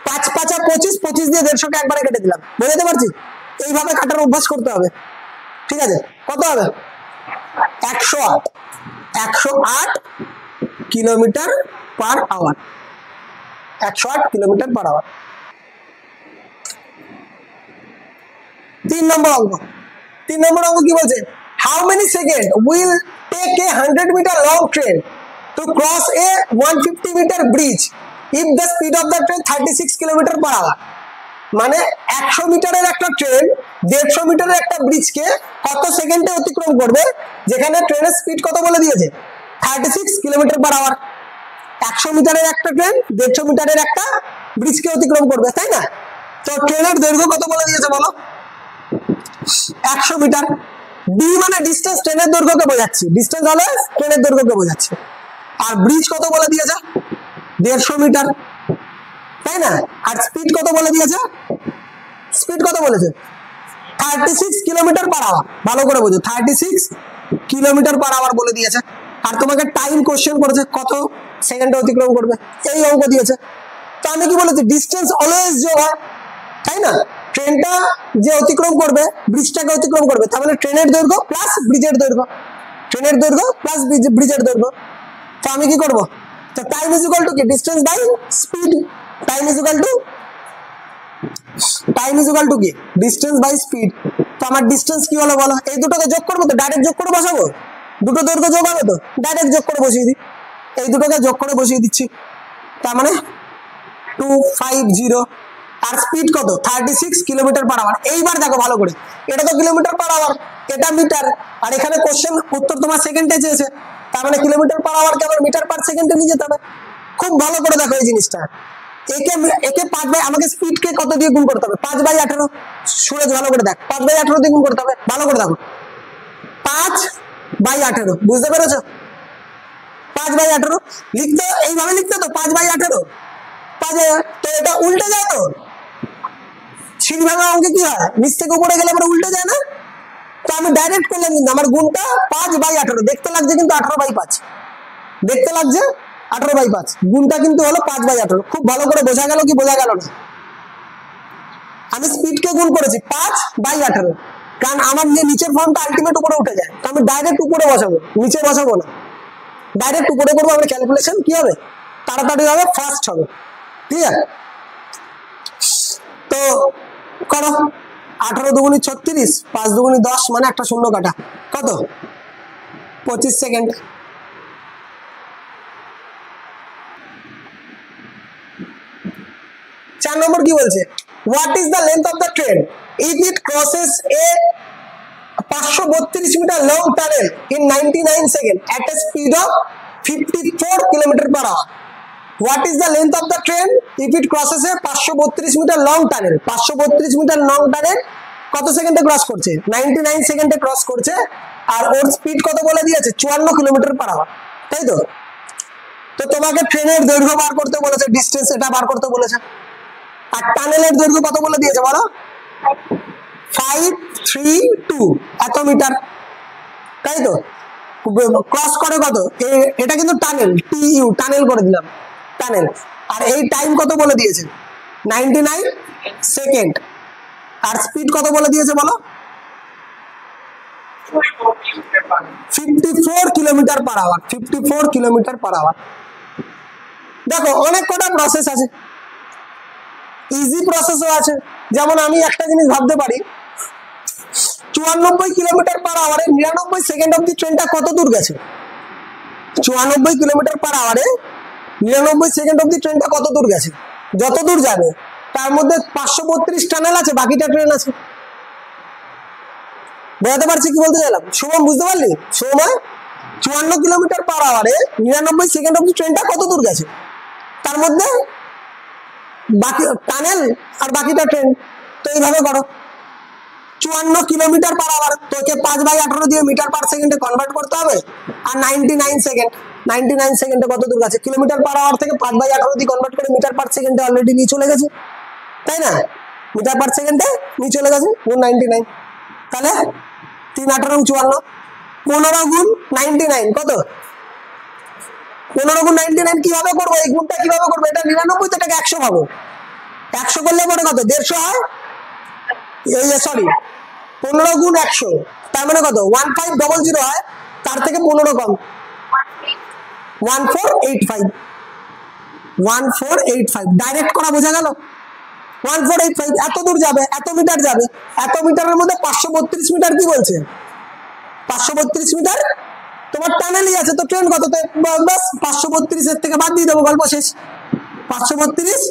5 × 5 = 25, 25 দিয়ে 150কে একবারে কেটে দিলাম। বুঝতে পারছি? এইভাবে কাটার অভ্যাস করতে হবে। ঠিক আছে, কত হবে? 108 kilometre per hour. 108 kilometre per hour. 3 নম্বর অঙ্ক। 3 নম্বর অঙ্ক কি বলছে? How many second will take a 100 metre long train to cross a 150 metre bridge if the speed of the train 36 kilometre per hour. মানে 100 মিটারের একটা ট্রেন 150 মিটারের একটা ব্রিজকে কত সেকেন্ডে অতিক্রম করবে, যেখানে ট্রেনের স্পিড কত বলে দিয়েছে? 36 কিলোমিটার পার আওয়ার। 100 মিটারের একটা ট্রেন 150 মিটারের একটা ব্রিজকে অতিক্রম করবে, তাই না? তো ট্রেনের দৈর্ঘ্য কত বলে দিয়েছে বলো? 100 মিটার। ডি মানে ডিস্টেন্স, ট্রেনের দৈর্ঘ্যকে বোঝাচ্ছি। ডিস্টেন্স হলে ট্রেনের দৈর্ঘ্যকে বোঝাচ্ছে। আর ব্রিজ কত বলে দিয়েছে? 150 মিটার, তাই না? আর স্পিড কত বলে দিয়েছে? স্পিড কত বলেছে? 36 কিলোমিটার পার আওয়ার। ভালো করে বোঝো, 36 কিলোমিটার পার আওয়ার বলে দিয়েছে। আর তোমাকে টাইম কোশ্চেন করেছে, কত সেকেন্ডে অতিক্রম করবে, এই অঙ্ক দিয়েছে। তো আমি কি বলেছি? ডিস্টেন্স অলওয়েজ যোগ হয়, তাই না? ট্রেনটা যে অতিক্রম করবে ব্রিজটাকে অতিক্রম করবে, তার মানে ট্রেনের দৈর্ঘ্য প্লাস ব্রিজের দৈর্ঘ্য। ট্রেনের দৈর্ঘ্য প্লাস ব্রিজের দৈর্ঘ্য। তো আমি কি করব? তো টাইম ইজ ইকুয়াল টু কি distance by speed time is equal to কি ডিস্টেন্স বাই স্পিড তো আমার ডিস্টেন্স কি হলো বলো এই দুটোকে যোগ করবো তো ডাইরেক্ট যোগ করে বসাবো দুটো দৈর্ঘ্য যোগ হবে তো ডাইরেক্ট যোগ করে বসিয়ে দিই এই দুটোকে যোগ করে বসিয়ে দিচ্ছি তার মানে 250 আর স্পিড কত 36 কিলোমিটার পার আওয়ার এইবার দেখো ভালো করে এটা তো কিলোমিটার পার আওয়ার এটা মিটার আর এখানে কোশ্চেন উত্তর তোমার সেকেন্ডে চেয়েছে তার মানে কিলোমিটার পার আওয়ার কে আবার মিটার পার সেকেন্ডে নিয়ে যেতে হবে খুব ভালো করে দেখো এই জিনিসটা একে 5 বাই আমাকে স্পিড কে কত দিয়ে গুণ করতে হবে 5/18 সুরজ ভালো করে দেখ 5/18 দিয়ে গুণ করতে হবে ভালো করে দেখো 5/18 বুঝতে পেরেছো 5/18 লিখতে এইভাবে লিখতে তো 5/18 তো এটা উল্টে যায় তো সিঁড়ি ভাঙা অঙ্কে কি হয় নিচ থেকে উপরে গেলে আমরা উল্টে যায় না তো আমি ডাইরেক্ট করলাম কিন্তু আমার গুণটা 5/18 দেখতে লাগছে কিন্তু 18/5 দেখতে লাগছে 18/5 গুণটা কিন্তু হলো 5/18 খুব ভালো করে বোঝা গেল কি বোঝা গেল না আমি স্পিড কে গুণ করেছি 5/18 কারণ আমার নিচের ফর্মটা আলটিমেট উপরে উঠে যায় তো আমি ডাইরেক্ট উপরে বসাবো নিচে বসাবো না ডাইরেক্ট উপরে করবো আমরা ক্যালকুলেশন কি হবে তাড়াতাড়ি হবে ফাস্ট হবে ঠিক আছে তো করো 18 দুগুণী 36 5 দুগুণী 10 মানে একটা শূন্য কাটা কত 25 সেকেন্ড 4 নম্বর কি বলছে what is the length of the train if it crosses a 532 meter long tunnel in 99 seconds at a speed of 54 km/h what is the length of the train if it crosses a 532 meter long tunnel 532 meter long tunnel কত সেকেন্ডে ক্রস করছে 99 সেকেন্ডে ক্রস করছে আর ওর স্পিড কত বলে দিয়েছে 54 km/h তাই তো তো তোমাকে ট্রেনের দৈর্ঘ্য বার করতে বলেছে ডিসটেন্স এটা বার করতে বলেছে আর টানেলের দৈর্ঘ্য কত বলে দিয়েছে বলো 532 এত মিটার তাই তো ক্রস করে কত এটা কিন্তু টানেল টিইউ টানেল করে দিলাম টানেল আর এই টাইম কত বলে দিয়েছে 99 সেকেন্ড আর স্পিড কত বলে দিয়েছে বলো 54 km/h 54 km/h দেখো অনেক কটা প্রসেস আছে ইজি প্রসেসও আছে যেমন আমি একটা জিনিস ভাবতে পারি 94 km/h 99 সেকেন্ড অবধি ট্রেনটা কত দূর গেছে 94 km/h 99 সেকেন্ড অবধি ট্রেনটা কত দূর গেছে যত দূর যাবে তার মধ্যে 532 টানেল আছে বাকিটা ট্রেন আছে বুঝতে পারছি কি বলতে চাইলাম শুভম বুঝতে পারলি সময় 54 km/h 99 সেকেন্ড অবধি ট্রেনটা কত দূর গেছে তার মধ্যে বাকি টানেল আর বাকিটা ট্রেন তো এইভাবে করো 54 km/h তোকে 5/18 দিয়ে মিটার পার সেকেন্ডে কনভার্ট করতে হবে আর 99 সেকেন্ডে কত দূর গেছে কিলোমিটার/h থেকে 5/18 দিয়ে কনভার্ট করে মিটার পার সেকেন্ডে অলরেডি নিয়ে চলে গেছে তাই না মিটার পার সেকেন্ডে নিয়ে চলে গেছে গুণ 99 তাহলে 3 × 8 = 54 15 গুণ 99 কত 15 গুণ 99 কিভাবে করবো এই গুণটা কিভাবে করবো এটা 99 তো এটাকে 100 পাবো 100 করলে পরে কত 150 হয় এই সরি 15 গুণ 100 তার মানে কত 1500 হয় তার থেকে 15 কম 1485 ডাইরেক্ট করা বোঝা গেল 1485 এত দূর যাবে এত মিটার যাবে এত মিটারের মধ্যে 532 মিটার কি বলছে 532 মিটার তোমার টানেলই আছে তো ট্রেন কত বাস 532 এর থেকে বাদ দিয়ে দেবো গল্প শেষ 532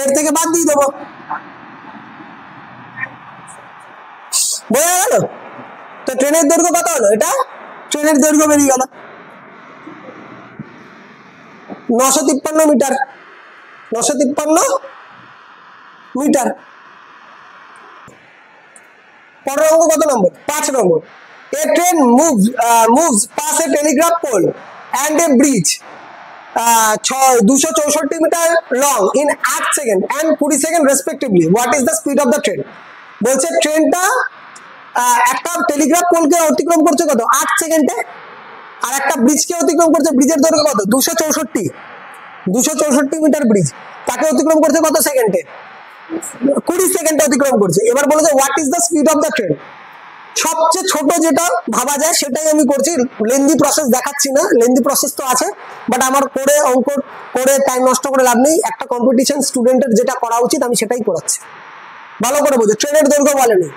এর থেকে বাদ দিয়ে দেবো বোঝা গেল তো ট্রেনের দৈর্ঘ্য কত হলো এটা ট্রেনের দৈর্ঘ্য বেরিয়ে গেল 953 মিটার 953 মিটার পরের অঙ্ক কত নম্বর 5 নম্বর A train moves past a telegraph pole and a bridge 264 meter long in 8 seconds and 20 seconds respectively. What is the speed of the train? বলছে ট্রেনটা একটা টেলিগ্রাফ পোলকে অতিক্রম করছে কত 8 সেকেন্ডে আর একটা ব্রিজকে অতিক্রম করছে ব্রিজের দৈর্ঘ্য কত 264 মিটার ব্রিজ তাকে অতিক্রম করছে কত সেকেন্ডে 20 সেকেন্ডে অতিক্রম করছে এবার বলে যে what is the speed of the train সবচেয়ে ছোট যেটা ভাবা যায় সেটাই আমি করছি, লেন্দি প্রসেস দেখাচ্ছি না, লেন্দি প্রসেস তো আছে, বাট আমার করে অঙ্ক করে টাইম নষ্ট করে লাভ নেই, একটা কম্পিটিশন স্টুডেন্টের যেটা করা উচিত আমি সেটাই করাচ্ছি। ভালো করে বুঝো, ট্রেনের দৈর্ঘ্য বলেনি,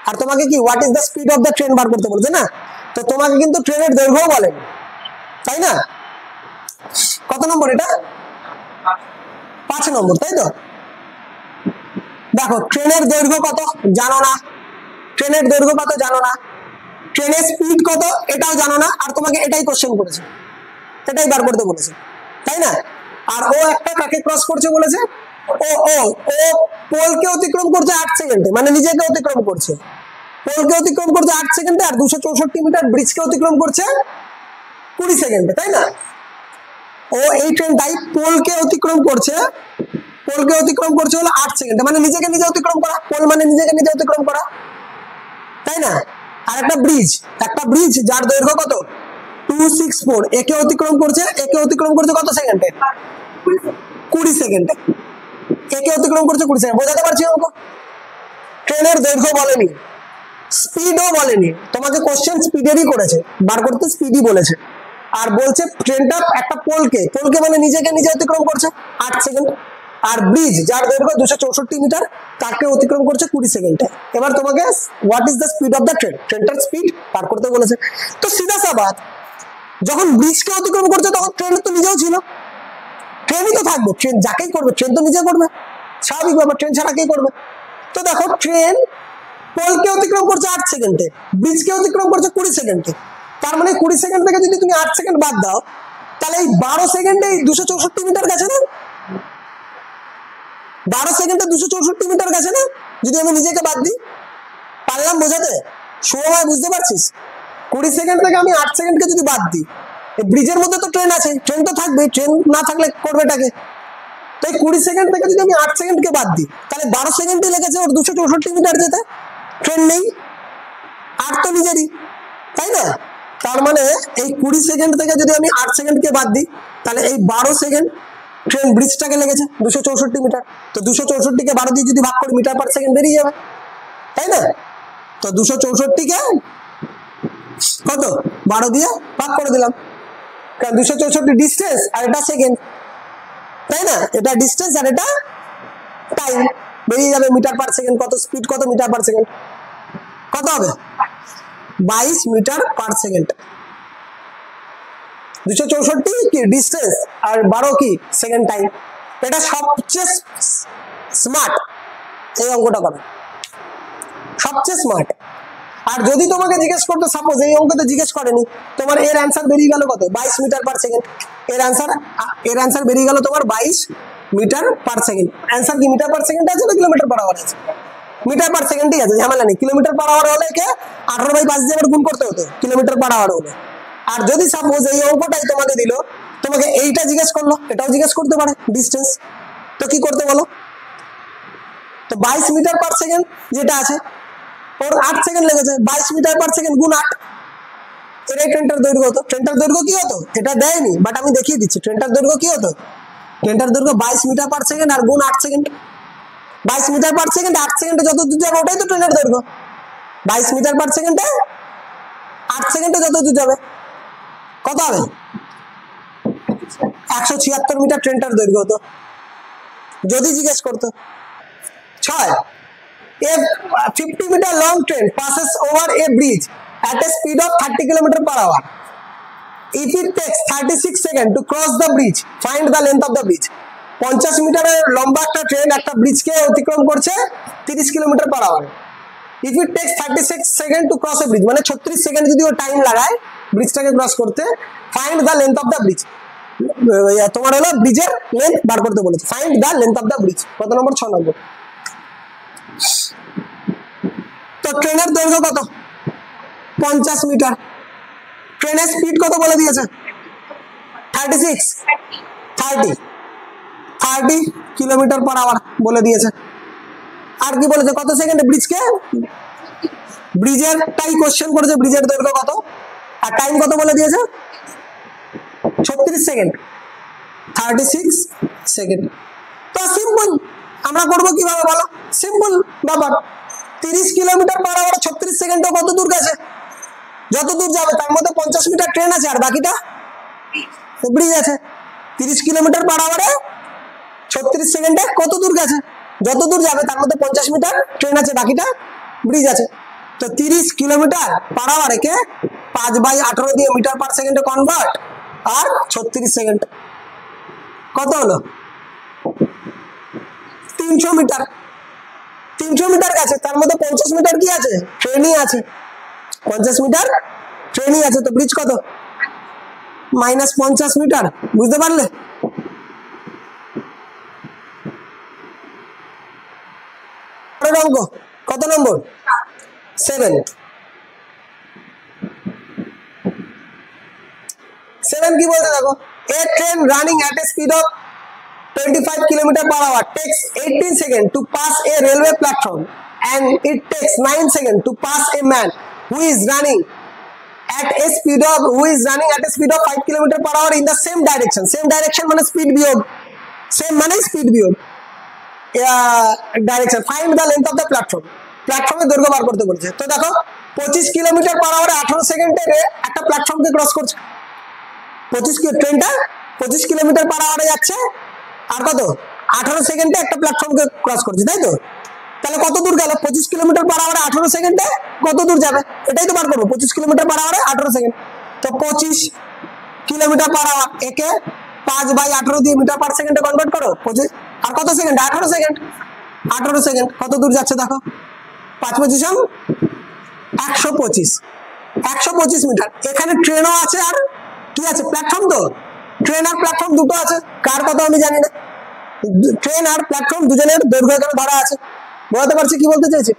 আর তোমাকে কি what is the speed of the train বার করতে বলছে না, তো তোমাকে কিন্তু ট্রেনের দৈর্ঘ্য বলেনি, তাই না? কত নম্বর এটা? 5 নম্বর, তাই তো? দেখো ট্রেনের দৈর্ঘ্য কত জানো না, ট্রেনের দৈর্ঘ্য কত জানো না, ট্রেনের স্পিড কত এটাও জানো না, আর তোমাকে এটাই কোশ্চেন করেছে, এটাই বার করতে বলেছে, তাই না? আর ও একটা কাকে ক্রস করছে বলেছে, ও ও ও পোলকে অতিক্রম করছে 8 সেকেন্ডে, মানে নিজেকে অতিক্রম করছে, পোলকে অতিক্রম করছে 8 সেকেন্ডে, আর 264 মিটার ব্রিজকে অতিক্রম করছে 20 সেকেন্ডে, তাই না? ও এই ট্রেনটাই পোলকে অতিক্রম করছে, পোলকে অতিক্রম করছে হলো 8 সেকেন্ডে, মানে নিজেকে নিজে অতিক্রম করা, পোল মানে নিজেকে নিজে অতিক্রম করা, তাই না? আর একটা ব্রিজ যার দৈর্ঘ্য কত 264, একে অতিক্রম করছে কত সেকেন্ডে? 20 সেকেন্ডে, একে অতিক্রম করছে 20 সেকেন্ড। বোঝাতে পারছি অঙ্ক? ট্রেনের দৈর্ঘ্য বলেনি, স্পিডও বলেনি, তোমাকে কোশ্চেন স্পিডেরই করেছে, বার করতে স্পিডই বলেছে, আর বলছে ট্রেনটা একটা পোলকে মানে নিজেকে নিজে অতিক্রম করছে 8 সেকেন্ড, আর ব্রিজ যার দৈর্ঘ্য 264 মিটার তাকে অতিক্রম করছে 20 সেকেন্ডে। এবার তোমাকে what is the speed of the train, ট্রেনটার স্পিড বার করতে বলেছে। তো সিধা সা বাত, যখন ব্রিজকে অতিক্রম করছে তখন ট্রেন তো নিজেও ছিল, ট্রেনই তো থাকবে, ট্রেন যাকেই করবে ট্রেন তো নিজে করবে, স্বাভাবিক ব্যাপার, ট্রেন ছাড়া কে করবে? তো দেখো ট্রেন পোলকে অতিক্রম করছে 8 সেকেন্ডে, ব্রিজকে অতিক্রম করছে 20 সেকেন্ডে, তার মানে 20 সেকেন্ড থেকে যদি তুমি 8 সেকেন্ড বাদ দাও তাহলে এই 12 সেকেন্ডে 264 মিটার গেছে না, 12 সেকেন্ডে 264 মিটার গেছে না, যদি আমি নিজেকে বাদ দিই। পারলাম বোঝাতে? সময় বুঝতে পারছিস? 20 সেকেন্ড থেকে আমি 8 সেকেন্ডকে যদি বাদ দিই, এই ব্রিজের মধ্যে তো ট্রেন আছে, ট্রেন তো থাকবে, ট্রেন না থাকলে করবে এটাকে, তো এই 20 সেকেন্ড থেকে যদি আমি 8 সেকেন্ডকে বাদ দিই তাহলে 12 সেকেন্ডই লেগেছে ওর 264 মিটার যেতে, ট্রেন নেই, আর তো নিজেরই, তাই না? তার মানে এই 20 সেকেন্ড থেকে যদি আমি 8 সেকেন্ডকে বাদ দিই তাহলে এই 12 সেকেন্ড ট্রেন ব্রিজটাকে লেগেছে 264 মিটার, তো 264কে 12 দিয়ে যদি ভাগ করি মিটার পার সেকেন্ড বেরিয়ে যাবে, তাই না? তো 264কে কত 12 দিয়ে ভাগ করে দিলাম, কারণ 264 ডিস্টেন্স আর এটা সেকেন্ড, তাই না? এটা ডিস্টেন্স আর এটা টাইম, বেরিয়ে যাবে মিটার পার সেকেন্ড কত, স্পিড কত মিটার পার সেকেন্ড, কত হবে 22 মিটার পার সেকেন্ড। 264 কি ডিস্টেন্স আর 12 কি সেকেন্ড টাইম, এটা সবচেয়ে স্মার্ট এই অঙ্কটা করা, সবচেয়ে স্মার্ট। আর যদি তোমাকে জিজ্ঞেস করতো, সাপোজ এই অঙ্কতে জিজ্ঞেস করেনি, তোমার এর অ্যান্সার বেরিয়ে গেল কত 22 মিটার পার সেকেন্ড, এর অ্যান্সার বেরিয়ে গেল তোমার 22 মিটার পার সেকেন্ড। অ্যান্সার কি মিটার পার সেকেন্ড আছে না কিলোমিটার পার আওয়ার আছে? মিটার পার সেকেন্ডই আছে, ঝামেলা নেই। কিলোমিটার পার আওয়ার হলে কে 18/5 দিয়ে আবার গুণ করতে হতো কিলোমিটার পার আওয়ার হলে। আর যদি সাপোজ এই অঙ্কটাই তোমাকে দিল, তোমাকে এইটা জিজ্ঞেস করলো, এটাও জিজ্ঞেস করতে পারে ডিস্টেন্স, তো কি করতে বলো? তো 22 মিটার পার সেকেন্ড যেটা আছে ওর 8 সেকেন্ড লেগেছে, 22 মিটার পার সেকেন্ড গুণ 8, এটাই ট্রেনটার দৈর্ঘ্য হতো। ট্রেনটার দৈর্ঘ্য কি হতো এটা দেয়নি, বাট আমি দেখিয়ে দিচ্ছি। ট্রেনটার দৈর্ঘ্য কি হতো? ট্রেনটার দৈর্ঘ্য 22 মিটার পার সেকেন্ড আর গুণ 8 সেকেন্ড। 22 মিটার পার সেকেন্ড 8 সেকেন্ডে যত দূর যাবে ওটাই তো ট্রেনের দৈর্ঘ্য। 22 মিটার পার সেকেন্ডে 8 সেকেন্ডে যত দূর যাবে কত হবে? 176 মিটার ট্রেনটার দৈর্ঘ্য হতো যদি জিজ্ঞেস করতো। 6, a 50 meter long train passes over a bridge at a speed of 30 km/h. If it takes 36 seconds to cross the bridge, find the length of the bridge. 50 মিটারের লম্বা একটা ট্রেন একটা ব্রিজকে অতিক্রম করছে 30 km/h. If it takes 36 seconds to cross a bridge, মানে 36 সেকেন্ড যদি ও টাইম লাগায় ব্রিজটাকে ক্রস করতে, find the length of the bridge. তোমার হলো ব্রিজের লেন্থ বার করতে বলেছে, find the length of the bridge. কত নম্বর? 6 নম্বর। তো ট্রেনের দৈর্ঘ্য কত? 50 মিটার। ট্রেনের স্পিড কত বলে দিয়েছে? 30 km/h বলে দিয়েছে। আর কি বলেছে? কত সেকেন্ডে ব্রিজকে, ব্রিজেরটাই কোশ্চেন করেছে, ব্রিজের দৈর্ঘ্য কত আর টাইম কত বলে দিয়েছে? 36 সেকেন্ড, 36 সেকেন্ড। তো সিম্পল, আমরা করবো কিভাবে বলো? সিম্পল ব্যাপার, 30 কিলোমিটার পার আওয়ারে 36 সেকেন্ডে কত দূর গেছে? যত দূর যাবে তার মধ্যে 50 মিটার ট্রেন আছে আর বাকিটা ব্রিজ আছে। 30 কিলোমিটার পার আওয়ারে 36 সেকেন্ডে কত দূর গেছে? যত দূর যাবে তার মধ্যে 50 মিটার ট্রেন আছে, বাকিটা ব্রিজ আছে। তো 30 কিলোমিটার পার আওয়ারে কে 5/18 দিয়ে মিটার পার সেকেন্ডে কনভার্ট, আর 36 সেকেন্ড কত হলো? 300 মিটার। 300 মিটার গেছে, তার মধ্যে 50 মিটার কি আছে? ট্রেনই আছে। 50 মিটার ট্রেনই আছে, তো ব্রিজ কত? -50 মিটার। বুঝতে পারলে? অঙ্ক কত নম্বর? 7 কি বলতে দেখো, a train running at a speed of 25 km/h takes 18 seconds to pass a railway platform and it takes 9 seconds to pass a man who is running at a speed of 5 km/h in the same direction. Same direction মানে speed বিয়োগ, same মানে speed বিয়োগ direction. Find the length of the platform. প্ল্যাটফর্মের দৈর্ঘ্য বার করতে বলছে। তো দেখো 25 কিলোমিটার/h 18 সেকেন্ডে একটা প্ল্যাটফর্মকে ক্রস করছে। ট্রেনটা 25 কিলোমিটার/h যাচ্ছে আর কত 18 সেকেন্ডে একটা প্ল্যাটফর্মকে ক্রস করছে, তাই তো? তাহলে কত দূর গেল? 25 কিলোমিটার/h 18 সেকেন্ডে কত দূর যাবে এটাই তো বার করবো। 25 কিলোমিটার/h 18 সেকেন্ড, তো 25 কিলোমিটার/h একে 5/18 দিয়ে মিটার পার সেকেন্ডে কনভার্ট করো। 25 আর কত সেকেন্ড? 18 সেকেন্ড। 18 সেকেন্ড কত দূর যাচ্ছে দেখো, 5×25 125, 125 মিটার। এখানে ট্রেনও আছে আর কি আছে? প্ল্যাটফর্ম। তো ট্রেন আর প্ল্যাটফর্ম দুটো আছে, কার কত আমি জানি না। ট্রেন আর প্ল্যাটফর্ম দুজনের দৈর্ঘ্য এখানে ধরা আছে। বোঝাতে পারছি কি বলতে চাইছি?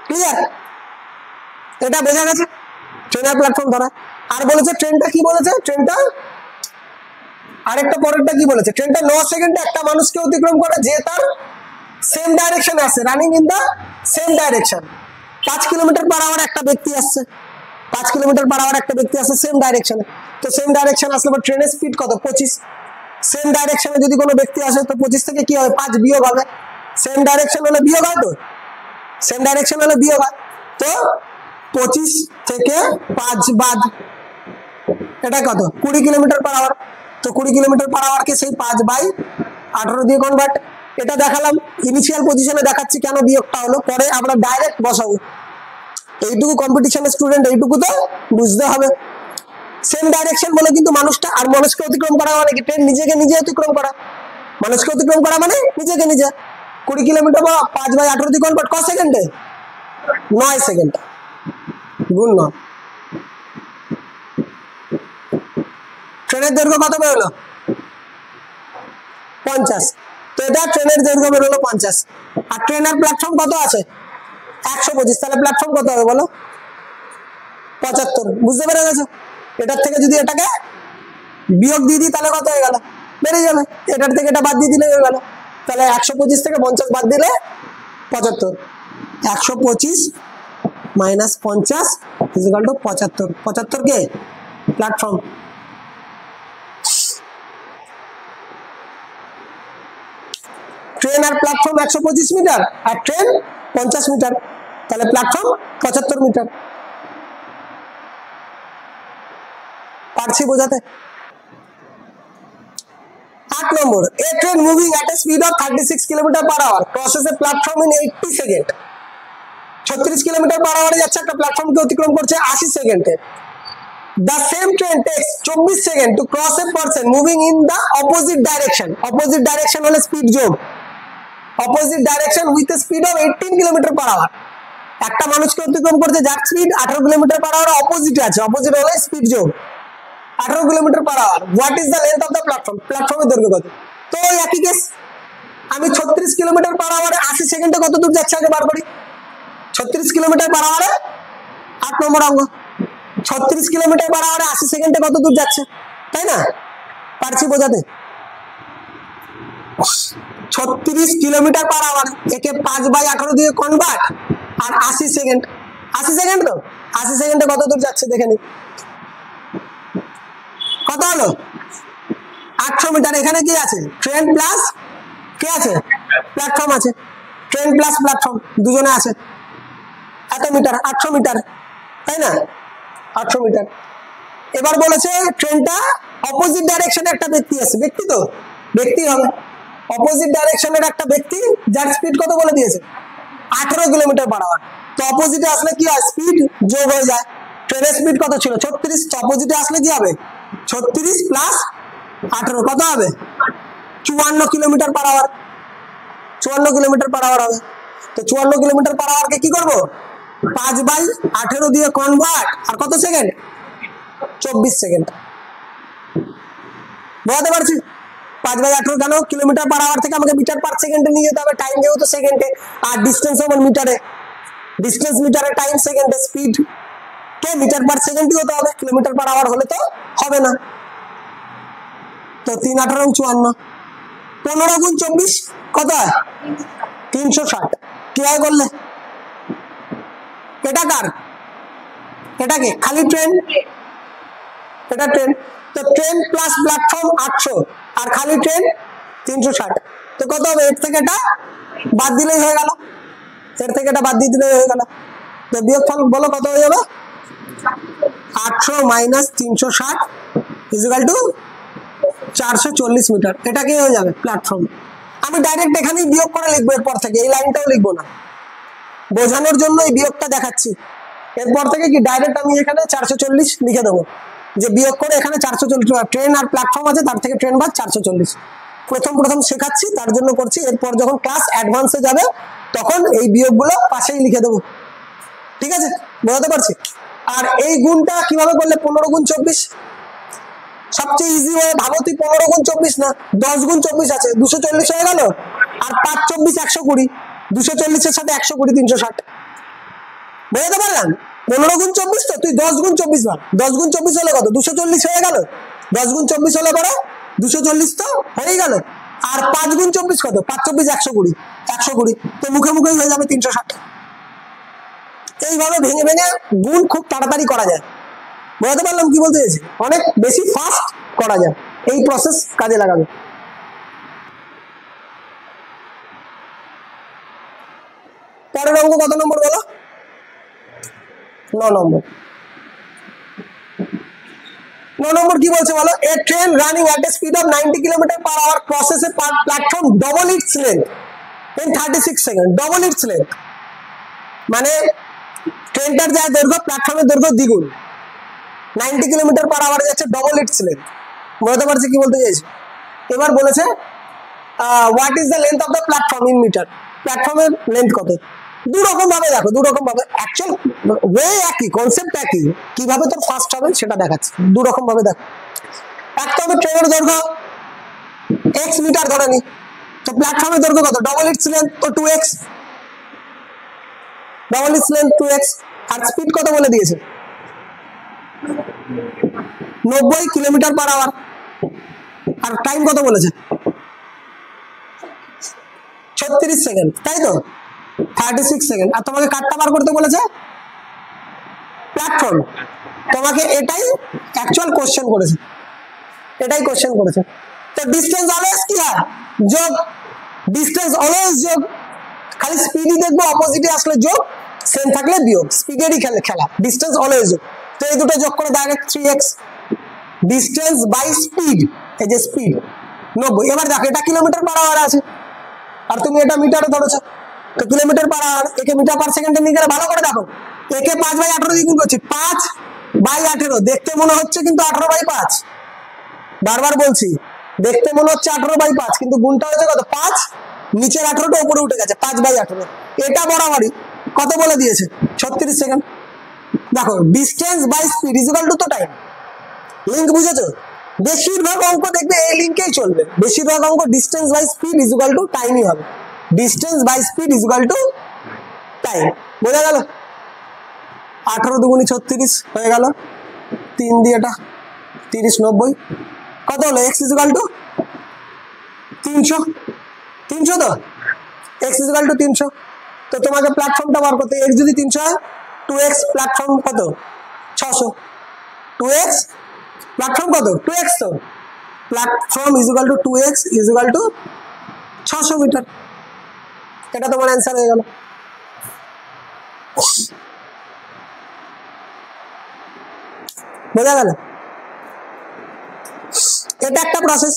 ক্লিয়ার? এটা বোঝা গেছে? ট্রেন আর প্ল্যাটফর্ম ধরা। আর বলেছে ট্রেনটা কি বলেছে? ট্রেনটা আরেকটা পরেরটা কি বলেছে? ট্রেনটা 9 সেকেন্ডে একটা মানুষকে অতিক্রম করে যে তার সেম ডাইরেকশনে আসছে, running in the same direction. 5 কিলোমিটার/h একটা ব্যক্তি আসছে, 5 কিলোমিটার/h একটা ব্যক্তি আসছে সেম ডাইরেকশনে। তো সেম ডাইরেকশন আসলে পর ট্রেনের স্পিড কত? 25। সেম ডাইরেকশনে যদি কোনো ব্যক্তি আসে তো 25 থেকে কি হবে? 5 বিয়োগ হবে। সেম ডাইরেকশন হলে বিয়োগ হয়, তো সেম ডাইরেকশন হলে বিয়োগ হয়। তো 25 থেকে 5 বাদ, এটা কত? 20 কিলোমিটার/h। তো 20 কিলোমিটার/h কে সেই 5/18 দিয়ে কনভার্ট। এটা দেখালাম, ইনিশিয়াল পজিশনে দেখাচ্ছি কেন বিয়োগটা হলো, পরে আমরা ডাইরেক্ট বসাবো। এইটুকু কম্পিটিশনের স্টুডেন্ট, এইটুকু তো বুঝতে হবে। সেম ডাইরেকশন বলে কিন্তু মানুষটা আর মানুষকে অতিক্রম করা মানে কি? ট্রেন নিজেকে নিজে অতিক্রম করা, মানুষকে অতিক্রম করা মানে নিজেকে নিজে। 20 কিলোমিটার বা 5/18 দিয়ে কনভার্ট ক সেকেন্ডে? 9 সেকেন্ড গুণ 9। ট্রেনের দৈর্ঘ্য কত বেরোলো? 50। তো এটা ট্রেনের দৈর্ঘ্য বেরোলো 50। আর ট্রেনের প্ল্যাটফর্ম কত আছে? 125। তাহলে প্ল্যাটফর্ম কত হবে বলো? 75। বুঝতে পেরে গেছো? এটার থেকে যদি এটাকে বিয়োগ দিয়ে দিই তাহলে কত হয়ে গেল? বেড়ে যাবে। এটার থেকে এটা বাদ দিয়ে দিলে হয়ে গেল। তাহলে 125 থেকে 50 বাদ দিলে 75। 125 - 50 = 75। 75 কে প্ল্যাটফর্ম। ট্রেন আর প্ল্যাটফর্ম 125 মিটার আর ট্রেন 50 মিটার, তাহলে প্ল্যাটফর্ম 75 মিটার। পারছি বোঝাতে? 8 নম্বর, a train moving at a speed of 36 km/h crosses a platform in 80 second. 36 কিলোমিটার/h যাচ্ছে একটা প্ল্যাটফর্মকে অতিক্রম করছে 80 সেকেন্ডে। The same train takes 24 seconds to cross a person moving in the opposite direction. Opposite direction হলো স্পিড যোগ। Opposite direction with a speed of 18 km/h। একটা মানুষকে অতিক্রম করছে যার স্পিড 18 কিলোমিটার/h অপোজিটে আছে। অপোজিট হলে স্পিড যোগ 18 kilometre per hour. What is the length of the platform? প্ল্যাটফর্মের দৈর্ঘ্য কত? তো একই কেস, আমি 36 কিলোমিটার/h 80 সেকেন্ডে কত দূর যাচ্ছে আগে বার করি। 36 কিলোমিটার/h 8 নম্বর অঙ্ক। 36 কিলোমিটার/h 80 সেকেন্ডে কত দূর যাচ্ছে, তাই না? পারছি বোঝাতে? 36 কিলোমিটার/h একে 5/18 দিয়ে কনভার্ট আর 80 সেকেন্ড। 80 সেকেন্ড তো 80 সেকেন্ডে কত দূর যাচ্ছে দেখে নি। কত হলো? 800 মিটার। এখানে কি আছে? ট্রেন প্লাস কি আছে? প্ল্যাটফর্ম আছে। ট্রেন প্লাস প্ল্যাটফর্ম দুজনে আছে। এত মিটার, 800 মিটার, তাই না? 800 মিটার। এবার বলেছে ট্রেনটা অপোজিট ডাইরেকশনে একটা ব্যক্তি আছে, ব্যক্তি তো ব্যক্তি হবে, অপোজিট ডাইরেকশনের একটা ব্যক্তি যার স্পিড কত বলে দিয়েছে 18 কিলোমিটার পার আওয়ার। তো অপোজিটে আসলে কি হয়, স্পিড যোগ হয়ে যায়। ট্রেনের স্পিড কত ছিল 36, তো অপোজিটে আসলে কি হবে 36 প্লাস 18 কত হবে 54 kilometre per hour. 54 kilometre per hour হবে। তো 54 কিলোমিটার পার আওয়ারকে কি করবো 5/18 দিয়ে কনভার্ট, আর কত সেকেন্ড 24 সেকেন্ড। বুঝতে পারছি? 5/18 কেন, কিলোমিটার পার আওয়ার থেকে আমাকে মিটার পার সেকেন্ডে নিয়ে যেতে হবে, টাইম যেহেতু সেকেন্ডে, আর ডিস্টেন্স আমার মিটারে, ডিস্টেন্স মিটারে, টাইম সেকেন্ডে, স্পিড কে মিটার পার সেকেন্ডই হতে হবে, কিলোমিটার পার আওয়ার হলে তো হবে না। তো 3 18 54, 15 গুণ 24 কত হয় 360। কিভাবে করলে? এটা কার, এটা কে, খালি ট্রেন, এটা ট্রেন। তো ট্রেন প্লাস প্ল্যাটফর্ম 800 আর খালি ট্রেন 360, তো কত হবে, এর থেকে এটা বাদ দিলেই হয়ে গেল, এর থেকে এটা বাদ দিয়ে দিলেই হয়ে গেল। তো বিয়োগফল বলো কত হয়ে যাবে, 800 মাইনাস 360 ইকুয়াল টু 440 মিটার। এটা কি হয়ে যাবে প্ল্যাটফর্ম। আমি ডাইরেক্ট এখানেই বিয়োগ করে লিখবো, এরপর থেকে এই লাইনটাও লিখবো না, বোঝানোর জন্য এই বিয়োগটা দেখাচ্ছি। এরপর থেকে কি ডাইরেক্ট আমি এখানে 440 লিখে দেবো, যে বিয়োগ করে এখানে 440, ট্রেন আর প্ল্যাটফর্ম আছে তার থেকে ট্রেন বাদ 440। প্রথম শেখাচ্ছি তার জন্য করছি, এরপর যখন ক্লাস অ্যাডভান্সে যাবে তখন এই বিয়োগগুলো পাশেই লিখে দেবো, ঠিক আছে? বোঝাতে পারছি? আর এই গুণটা কিভাবে করলে, 15 গুণ 24 সবচেয়ে ইজি ওয়ে। ভাবো তুই 15 গুণ 24 না, 10 গুণ 24 আছে, 240 হয়ে গেল, আর 5 24 120, 240 এর সাথে 120 360। বুঝতে পারলাম? 15 গুণ 24, তো তুই 10 গুণ 24 ভাগ, 10 গুণ 24 হলে কত 240 হয়ে গেল, 10 গুণ 24 হলে পরে 240 তো হয়ে গেল, আর 5 গুণ 24 কত, 5 24 120, 120, তো মুখে মুখে হয়ে যাবে 360। এইভাবে ভেঙে ভেঙে গুণ খুব তাড়াতাড়ি করা যায়। বুঝতে পারলাম কি বলতে চাইছি? অনেক বেশি ফাস্ট করা যায়, এই প্রসেস কাজে লাগাবে। পরের অঙ্ক কত নম্বর বলো, 9 নম্বর। 9 নম্বর কি বলছে বলো, a train running at a speed of 90 kilometre per hour crosses a platform double its length in 36 second. Double its length মানে ট্রেনটার যা দৈর্ঘ্য প্ল্যাটফর্মের দৈর্ঘ্য দ্বিগুণ, 90 কিলোমিটার পার আওয়ারে যাচ্ছে, ডবল ইটস লেন্থ। বুঝতে পারছি কি বলতে চাইছি? এবার বলেছে what is the length of the platform in metre. প্ল্যাটফর্মের লেন্থ কত? দু রকম ভাবে দেখো, দু রকম ভাবে, অ্যাকচুয়াল ওয়ে একই, কনসেপ্ট একই, কিভাবে তোর ফার্স্ট হবে সেটা দেখাচ্ছি। দু রকম ভাবে দেখো। এক তো হবে ট্রেনের দৈর্ঘ্য x মিটার ধরে নি, তো প্ল্যাটফর্মের দৈর্ঘ্য কত, ডবল ইটস লেন্থ তো 2x, double its length 2x। আর স্পিড কত বলে দিয়েছে 90 কিলোমিটার পার আওয়ার। আর টাইম কত বলেছে 36 সেকেন্ড, তাই তো 36 সেকেন্ড। আর তোমাকে কাটটা বার করতে বলেছে প্ল্যাটফর্ম, তোমাকে এটাই অ্যাকচুয়াল কোশ্চেন করেছে, এটাই কোশ্চেন করেছে। তো ডিস্টেন্স অলওয়েজ কি হয় যোগ, ডিস্টেন্স অলওয়েজ যোগ, খালি স্পিডই দেখবো, অপোজিটে আসলে যোগ, সেম থাকলে বিয়োগ, স্পিডেরই খেলা, ডিস্টেন্স অলওয়েজ যোগ। তো এই দুটো যোগ করে direct 3x, distance by speed, এই যে স্পিড 90। এবার দেখো এটা কিলোমিটার পার আওয়ার আছে, আর তুমি এটা মিটারে ধরেছো, তো কিলোমিটার পার আওয়ার, একে মিটার পার সেকেন্ডে নিয়ে গেলে ভালো করে দেখো, একে 5/18 দিয়ে গুণ করছি, 5/18 দেখতে মনে হচ্ছে কিন্তু 18/5, বারবার বলছি দেখতে মনে হচ্ছে 18/5, কিন্তু গুণটা হয়েছে কত 5, নিচের 18টা উপরে উঠে গেছে 5/18। এটা বরাবরই কত বলে দিয়েছে 36 সেকেন্ড। দেখো distance by speed is equal to তো টাইম, লিঙ্ক বুঝেছো? বেশিরভাগ অঙ্ক দেখবে এই লিঙ্কেই চলবে, বেশিরভাগ অঙ্ক distance by speed is equal to টাইমই হবে, distance by speed is equal to time. বোঝা গেল? 18 দুগুণি 36 হয়ে গেল, 3 দিয়ে এটা 30 90, কত হলো x ইজ ইকুয়াল টু 300, 300 তো x ইজ ইকুয়াল টু 300। তো তোমাকে প্ল্যাটফর্মটা বার করতে, x যদি 300 হয় 2x, প্ল্যাটফর্ম কত 600, 2x প্ল্যাটফর্ম কত 2x, তো platform is equal to 2x is equal to 600 metre. এটা তোমার অ্যান্সার হয়ে গেল। বোঝা গেল? এটা একটা প্রসেস।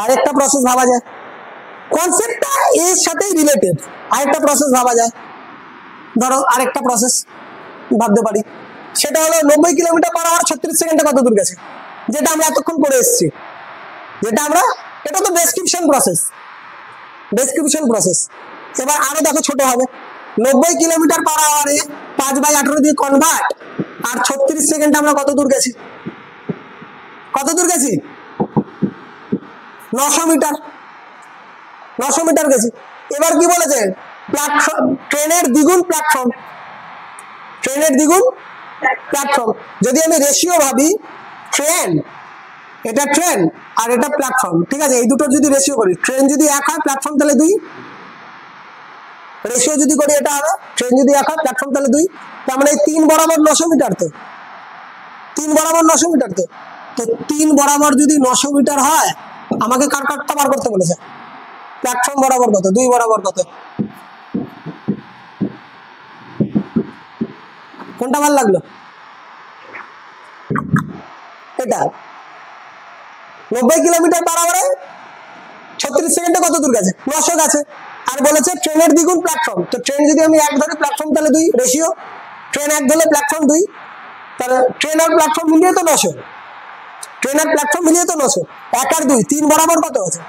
আরেকটা প্রসেস ভাবা যায়, কনসেপ্টটা এর সাথেই রিলেটেড। আরেকটা প্রসেস ভাবা যায়, ধরো আরেকটা প্রসেস ভাবতে পারি, সেটা হলো 90 কিলোমিটার পার আওয়ার 36 সেকেন্ডে কত দূর গেছে, যেটা আমরা এতক্ষণ করে এসেছি, যেটা আমরা, এটা তো ডেসক্রিপশন প্রসেস, ডেসক্রিপশন প্রসেস। এবার আরো দেখো ছোট হবে, 90 কিলোমিটার পার আওয়ারে 5/18 দিয়ে কনভার্ট, আর 36 সেকেন্ড আমরা কত দূর গেছি, কত দূর গেছি, 900 মিটার, 900 মিটার গেছি। এবার কি বলেছে, প্ল্যাটফর্ম, ট্রেনের দ্বিগুণ প্ল্যাটফর্ম, ট্রেনের দ্বিগুণ প্ল্যাটফর্ম। যদি আমি রেশিও ভাবি, ট্রেন, এটা ট্রেন আর এটা প্ল্যাটফর্ম, ঠিক আছে, এই দুটোর যদি রেশিও করি, ট্রেন যদি 1 হয় প্ল্যাটফর্ম তাহলে 2, রেশিও যদি করি এটা হবে, ট্রেন যদি 1 হয় প্ল্যাটফর্ম তাহলে 2, তার মানে 3 বরাবর 900 মিটার, তো 3 বরাবর 900 মিটার, তো 3 বরাবর যদি 900 মিটার হয়, আমাকে কার কারটা বার করতে বলেছে, প্ল্যাটফর্ম বরাবর কত, 2 বরাবর কত, কোনটা ভালো লাগলো, এটা 90 কিলোমিটার পার আওয়ারে 36 সেকেন্ডে কত দূর গেছে, 900 গেছে। আর বলেছে ট্রেনের দ্বিগুণ প্ল্যাটফর্ম, তো ট্রেন যদি আমি 1 ধরে প্ল্যাটফর্ম তাহলে 2, রেশিও, ট্রেন 1 ধরলে প্ল্যাটফর্ম 2, তাহলে ট্রেন আর প্ল্যাটফর্ম মিলিয়ে তো 900, ট্রেন আর প্ল্যাটফর্ম মিলিয়ে তো 900, 1 আর 2, 3 বরাবর কত আছে,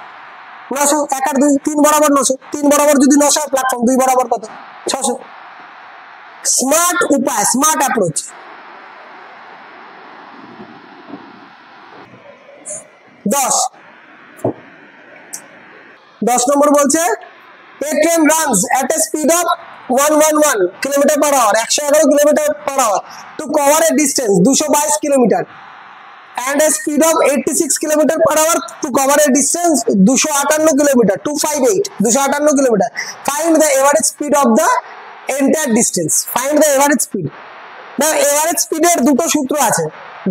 900, 1 আর 2, 3 বরাবর 900, 3 বরাবর যদি 900, প্ল্যাটফর্ম 2 বরাবর কত, 600। স্মার্ট উপায়, স্মার্ট অ্যাপ্রোচ। 10 নম্বর বলছে, a train runs at a speed of 111 kilometre per hour, 111 kilometre per hour to cover a distance 222 kilometre, and a speed of 86 kilometre per hour to cover a distance 258 kilometre, 258 kilometre. Find the average speed of the entire distance, find the average speed। না, এভারেজ স্পিডের দুটো সূত্র আছে,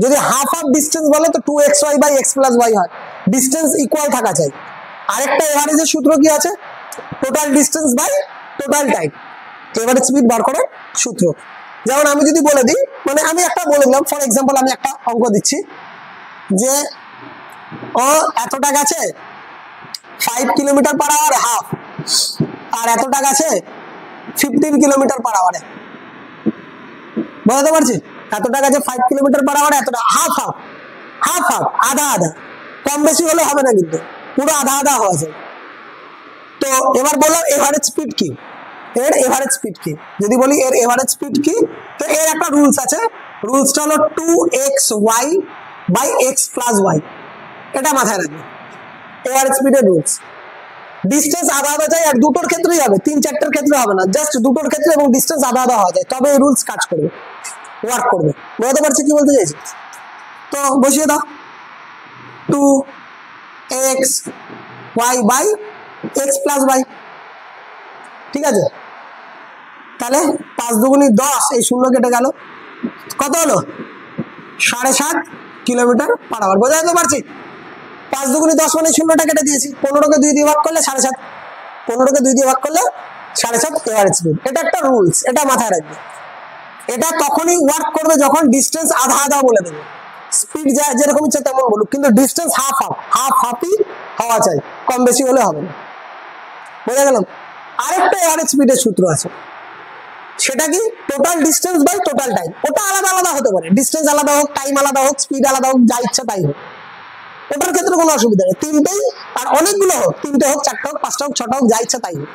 যদি হাফ হাফ ডিস্টেন্স বলে তো 2xy by x plus y হয়, ডিস্টেন্স ইকুয়াল থাকা চাই। আরেকটা এভারেজের সূত্র কি আছে, total distance by total time, average speed বার করার সূত্র। যেমন আমি যদি বলে দিই, মানে আমি একটা বলে দিলাম, ফর এক্সাম্পল আমি একটা অঙ্ক দিচ্ছি যে ও এতটা গেছে 5 কিলোমিটার পার আওয়ার হাফ, আর এতটা গেছে 15 কিলোমিটার পার আওয়ারে, বুঝতে পারছি, এতটা গেছে 5 কিলোমিটার পার আওয়ার, এতটা হাফ হাফ, হাফ হাফ, আধা আধা, কম বেশি হলে হবে না, কিন্তু পুরো আধা আধা হওয়া যায়। তো এবার বললাম এভারেজ স্পিড কি, এর এভারেজ স্পিড কি, যদি বলি এর এভারেজ স্পিড কি, তো এর একটা রুলস আছে, রুলসটা হলো 2xy by x plus y, এটা মাথায় রাখবে, এভারেজ স্পিডের রুলস। ডিস্টেন্স আধা আধা চাই, আর দুটোর ক্ষেত্রেই হবে, 3-4টের ক্ষেত্রে হবে না, জাস্ট দুটোর ক্ষেত্রে, এবং ডিস্টেন্স আধা আধা হওয়া যায়, তবে এই রুলস কাজ করবে, ওয়ার্ক করবে। বুঝতে পারছি কি বলতে চাইছি? তো বসিয়ে দাও, 2xy by x plus y, ঠিক আছে, তাহলে 5 দুগুণী 10, এই 0 কেটে গেল, কত হলো 7.5 কিলোমিটার পার আওয়ার। বোঝাতে পারছি, 5 দুগুণী 10 মানে 0টা কেটে দিয়েছি, 15কে 2 দিয়ে ভাগ করলে 7.5, 15কে 2 দিয়ে ভাগ করলে 7.5 এভারেজ স্পিড। এটা একটা রুলস, এটা মাথায় রাখবে। এটা তখনই ওয়ার্ক করবে যখন ডিস্টেন্স আধা আধা বলে দেবে, স্পিড যা যেরকম ইচ্ছা তেমন বলুক, কিন্তু ডিস্টেন্স হাফ হাফ, হাফ হাফই হওয়া চাই, কম বেশি হলে হবে না। বোঝা গেল? আরেকটা এভারেজ স্পিডের সূত্র আছে, সেটা কি, total distance by total time. ওটা আলাদা আলাদা হতে পারে, ডিস্টেন্স আলাদা হোক, টাইম আলাদা হোক, স্পিড আলাদা হোক, যা ইচ্ছা তাই হোক, ওটার ক্ষেত্রে কোনো অসুবিধা নেই। তিনটেই, আর অনেকগুলো হোক, 3টে হোক, 4টা হোক, 5টা হোক, 6টা হোক, যা ইচ্ছা তাই হোক।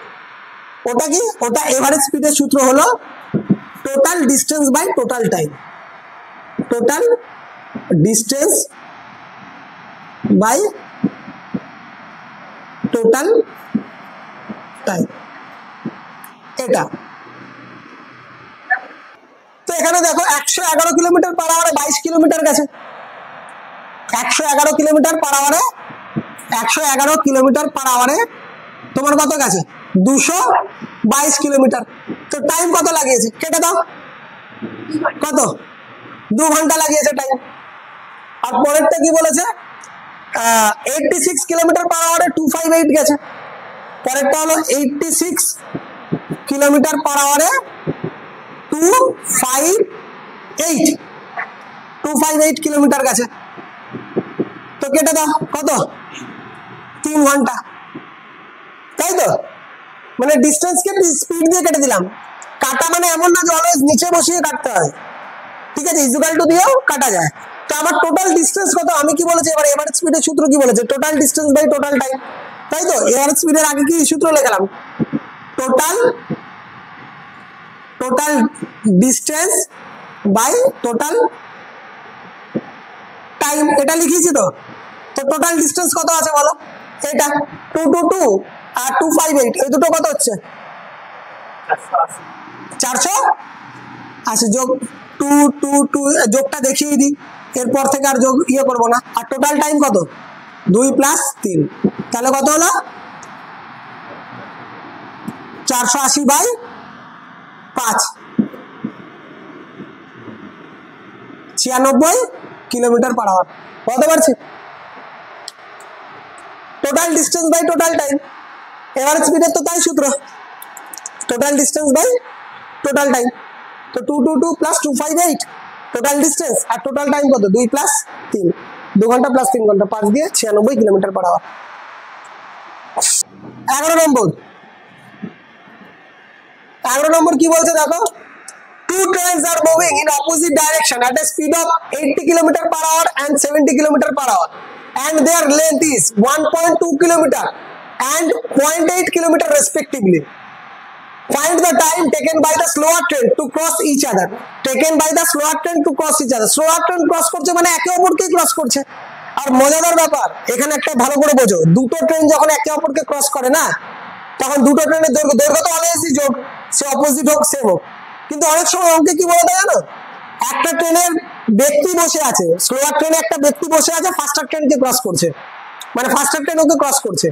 ওটা কি, ওটা এভারেজ স্পিডের সূত্র হলো total distance by total time, total distance by total time, এটা। তো এখানে দেখো 111 কিলোমিটার পার আওয়ারে 22 কিলোমিটার গেছে, 111 কিলোমিটার পার আওয়ারে, 111 কিলোমিটার পার আওয়ারে তোমার কত গেছে, 222 কিলোমিটার। তো টাইম কত লাগিয়েছে, কেটে দাও, কত, 2 ঘন্টা লাগিয়েছে টাইম। আর পরেরটা কি বলেছে, 86 কিলোমিটার পার আওয়ারে 258 গেছে, পরেরটা হলো 86 কিলোমিটার পার আওয়ারে 258, 258 কিলোমিটার গেছে, তো কেটে দাও কত 3 ঘন্টা, তাই তো? মানে ডিস্টেন্স কে স্পিড দিয়ে কেটে দিলাম। কাটা মানে এমন না যে অলওয়েজ নিচে বসিয়ে কাটতে হয়, ঠিক আছে, ইকুয়াল টু দিয়েও কাটা যায়। তো আমার টোটাল ডিস্টেন্স কত, আমি কি বলেছি এবার এভারেজ স্পিডের সূত্র কি বলেছে, total distance by total time, তাই তো? এভারেজ স্পিডের আগে কি সূত্র লিখলাম, total distance by total time, এটা লিখেছি তো। তো টোটাল ডিস্টেন্স কত আছে বলো, এটা 222 আর 258, এই দুটো কত হচ্ছে 480, যোগ 222 যোগটা দেখিয়ে দিই, এরপর থেকে আর যোগ করবো না। আর টোটাল টাইম কত 2 + 3, তাহলে কত হলো 480/5, 96 কিলোমিটার পার আওয়ার, বলতে পারছি? Total distance by total time, average স্পিডের তো তাই সূত্র, total distance by total time. তো 222 + 258 টোটাল ডিস্টেন্স, আর টোটাল টাইম কত 2 + 3, 2 ঘন্টা + 3 ঘন্টা, 5 দিয়ে 96 কিলোমিটার পার আওয়ার। 11 নম্বর কি বলছে দেখো, two trains are moving in opposite direction at a speed of 80 km/h and 70 km/h, and their length is 1.2 km and 0.8 km respectively. Find the time taken by the slower train to cross each other. Taken by the slower train to cross each other. Slower train cross করছে মানে একে অপরকে ক্রস করছে। আর মজাদার ব্যাপার এখানে একটা ভালো করে বোঝো, দুটো ট্রেন যখন একে অপরকে ক্রস করে না, তখন দুটো ট্রেনের দৈর্ঘ্য তো অলওয়েজই যোগ, সে অপোজিট হোক সেম হোক। কিন্তু অনেক সময় অঙ্কে কি বলে দেয় জানো, একটা ট্রেনের ব্যক্তি বসে আছে, স্লোয়ার ট্রেনে একটা ব্যক্তি বসে আছে, ফাস্টার ট্রেনকে ক্রস করছে, মানে ফাস্টার ট্রেন ওকে ক্রস করছে,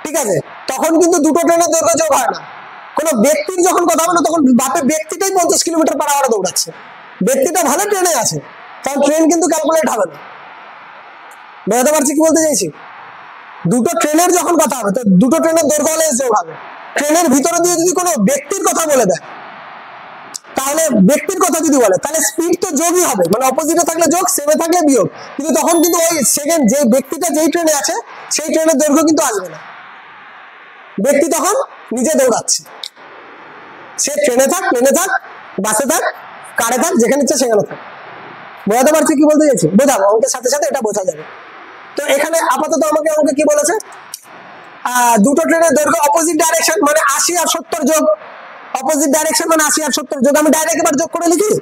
ঠিক আছে? তখন কিন্তু দুটো ট্রেনের দৈর্ঘ্য যোগ হয় না। কোনো ব্যক্তির যখন কথা বলো তখন ব্যক্তিটাই 50 km/h দৌড়াচ্ছে, ব্যক্তিটা ভালো ট্রেনে আছে, তখন ট্রেন কিন্তু ক্যালকুলেট হবে না। বুঝতে পারছি কি বলতে চাইছি? দুটো ট্রেনের যখন কথা হবে তো দুটো ট্রেনের দৈর্ঘ্য হলে যোগ হবে। ট্রেনের ভিতরে দিয়ে যদি কোনো ব্যক্তির কথা বলে দেয়, তাহলে ব্যক্তির কথা যদি বলে তাহলে স্পিড তো যোগই হবে, মানে অপোজিটে থাকলে যোগ, সেমে থাকলে বিয়োগ। কিন্তু তখন কিন্তু ওই সেকেন্ড যে ব্যক্তিটা যেই ট্রেনে আছে সেই ট্রেনের দৈর্ঘ্য কিন্তু আসবে না, ব্যক্তি তখন নিজে দৌড়াচ্ছে, সে ট্রেনে থাক, প্লেনে থাক, বাসে থাক, কারে থাক, যেখানে ইচ্ছে সেখানে থাক। বোঝাতে পারছি কি বলতে চাইছি? বোঝাবো, অঙ্কের সাথে সাথে এটা বোঝা যাবে। তো এখানে আপাতত আমাকে অঙ্কে কি বলেছে, দুটো ট্রেনের দৈর্ঘ্য অপোজিট ডাইরেকশন মানে 80 আর 70 যোগ, অপোজিট ডাইরেকশন মানে 80 আর 70 যোগ, আমি ডাইরেক্ট এবার যোগ করে লিখি।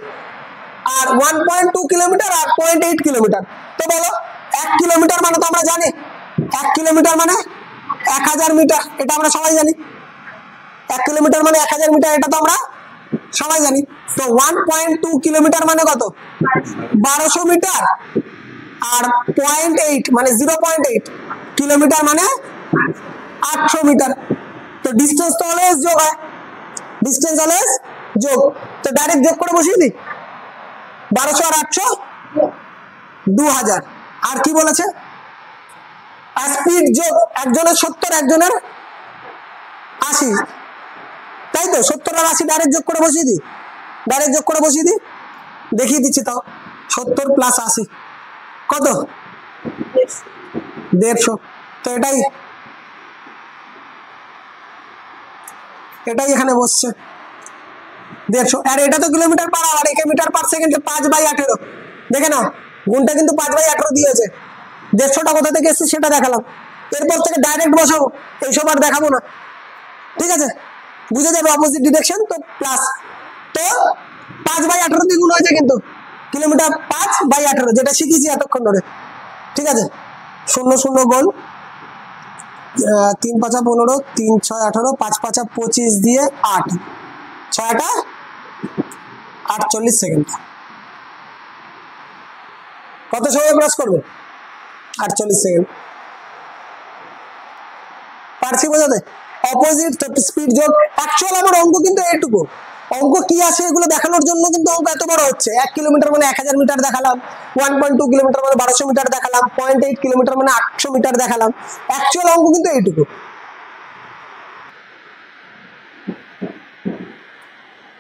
আর 1.2 কিলোমিটার আর 0.8 কিলোমিটার। তো বলো 1 কিলোমিটার মানে তো আমরা জানি 1 কিলোমিটার মানে 1000 মিটার, এটা আমরা সবাই জানি। 1 কিলোমিটার মানে 1000 মিটার, এটা তো আমরা সবাই জানি। তো 1.2 কিলোমিটার মানে কত 1200 মিটার, আর 0.8 মানে 0.8 কিলোমিটার মানে 800 মিটার। তো ডিস্টেন্স তো অলওয়েজ যোগ হয়, ডিস্টেন্স অলওয়েজ যোগ, তো ডাইরেক্ট যোগ করে বসিয়ে দিই। 1200 আর 800 2000। আর কি বলেছে, আর স্পিড যোগ, একজনের 70 একজনের 80, তাই তো? 70 আর 80 ডাইরেক্ট যোগ করে বসিয়ে দিই, ডাইরেক্ট যোগ করে বসিয়ে দিই, দেখিয়ে দিচ্ছি। তাও 70 + 80 কত 150। তো এটাই এখানে বসছে 150। আর এটা তো কিলোমিটার পার আওয়ার, একে মিটার পার সেকেন্ডে 5/18, দেখে নাও গুণটা কিন্তু 5/18 দিয়েছে। 150টা কোথা থেকে এসছে সেটা দেখালাম, এরপর থেকে ডাইরেক্ট বসাবো, এইসব আর দেখাবো না, ঠিক আছে? বুঝে যাবে অপোজিট ডিরেকশন। তো প্লাস, তো 5/18 দিয়ে গুণ হয়েছে কিন্তু, কিলোমিটার 5/18 যেটা শিখেছি এতক্ষণ ধরে, ঠিক আছে? 0 0 গোল, 3 × 5 = 15, 3 × 6 = 18, 5 × 5 = 25 দিয়ে 8, 6টা 48 সেকেন্ড। কত সময় ক্রস করবে 48 সেকেন্ড। পারছি বোঝাতে? অপোজিট স্পিড যোগ, অ্যাকচুয়াল আমার অঙ্ক কিন্তু এইটুকু। অঙ্ক কি আছে এগুলো দেখানোর জন্য কিন্তু অঙ্ক এত বড় হচ্ছে। 1 কিলোমিটার মানে 1000 মিটার দেখালাম, 1.2 কিলোমিটার মানে 1200 মিটার দেখালাম, 0.8 কিলোমিটার মানে 800 মিটার দেখালাম। অ্যাকচুয়াল অঙ্ক কিন্তু এইটুকু।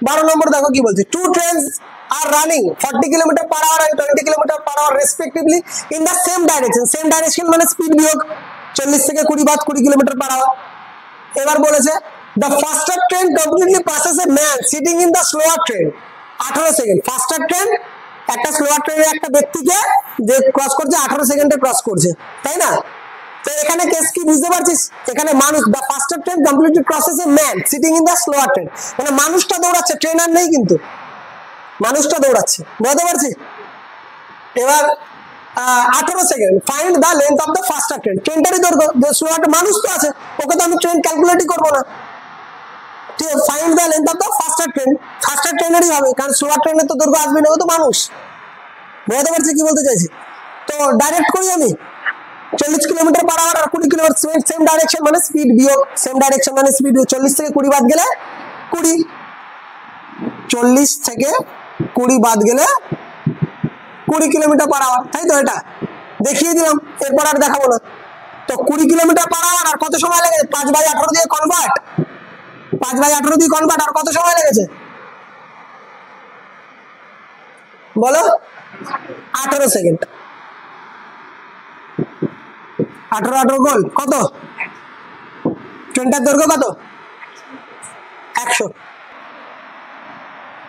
12 নম্বর দেখো কি বলছে, two trains are running 40 km per hour and 20 km per hour respectively in the same direction. Same direction মানে স্পিড বিয়োগ 40 থেকে 20 বাদ 20 km per hour. এবার বলেছে the faster train completely passes a man sitting in the slower train. 18 second ফাস্টার train একটা স্লোয়ার ট্রেনের একটা ব্যক্তিকে যে ক্রস করছে 18 সেকেন্ডে ক্রস করছে, তাই না? তো এখানে কেস কি বুঝতে পারছিস? এখানে মানুষ the faster train completely crosses a man sitting in the slower train, মানে মানুষটা দৌড়াচ্ছে, ট্রেন আর নেই, কিন্তু মানুষটা দৌড়াচ্ছে, বুঝতে পারছিস? এবার 18 second find the length of the faster train, ট্রেনটারই দৈর্ঘ্য, যে স্লোয়ার মানুষ তো আছে ওকে তো আমি ট্রেন ক্যালকুলেটই করবো না, ঠিক আছে? Find the length of the faster train, faster ট্রেনেরই হবে, কারণ স্লোয়ার ট্রেনের তো দৈর্ঘ্য আসবে না, ও তো মানুষ, বুঝতে পারছি কি বলতে চাইছি? তো ডাইরেক্ট করি আমি 40 km per hour আর 20 km সেম ডাইরেকশন মানে স্পিড বিয়োগ, সেম ডাইরেকশন মানে স্পিড বিয়োগ, 40 থেকে 20 বাদ গেলে 20, 40 থেকে 20 বাদ গেলে 20 km per hour, তাই তো? এটা দেখিয়ে দিলাম, এরপর আর দেখাবো না। তো 20 km per hour আর কত সময় লেগেছে? 5/18 দিয়ে কনভার্ট, 5/18 দিয়ে কনভার্ট, আর কত সময় লেগেছে বলো? 18 সেকেন্ড। 18 গোল কত? ট্রেনটার দৈর্ঘ্য কত? 100।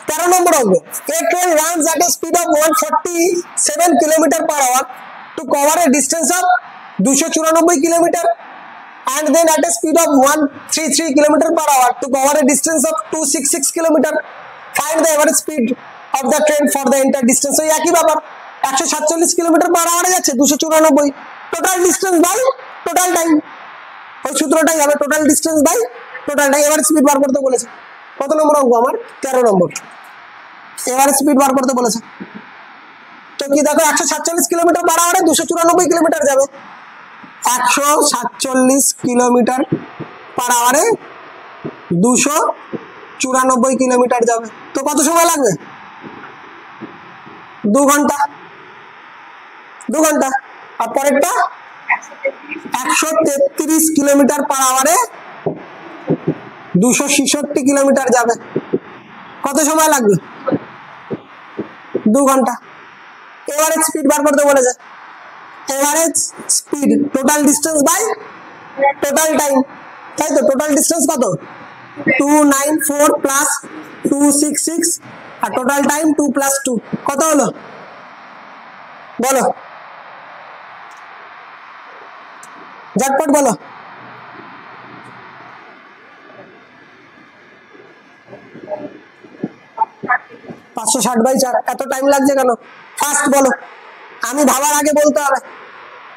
13 নম্বর হবে a train runs at a speed of 147 km per hour to cover a distance of 294 km and then at a speed of 133 km per hour to cover a distance of 266 km. Find the average speed of the train for the entire distance. So একই ব্যাপার, 147 km per hour যাচ্ছে, 294, total distance by total time, ওই সূত্রটাই হবে, total distance by total time. এবার স্পিড বার করতে বলেছে, কত নম্বর অঙ্ক আমার? 13 নম্বর। এবারে স্পিড বার করতে বলেছে, তো কি দেখো 147 km per hour 294 km যাবে, 147 km per hour 294 km যাবে, তো কত সময় লাগবে? 2 ঘন্টা, 2 ঘন্টা। আর পরেরটা 133 km per hour 266 km যাবে, কত সময় লাগবে? 2 ঘন্টা। এভারেজ স্পিড বার করতে বলেছে, average speed total distance by total time, তাই তো? টোটাল ডিস্টেন্স কত? 294 প্লাস 266 আর টোটাল টাইম 2 প্লাস 2 কত হলো বলো, ঝটপট বলো। 560/4। এত টাইম লাগছে কেন? ফাস্ট বলো, আমি ভাবার আগে বলতে হবে,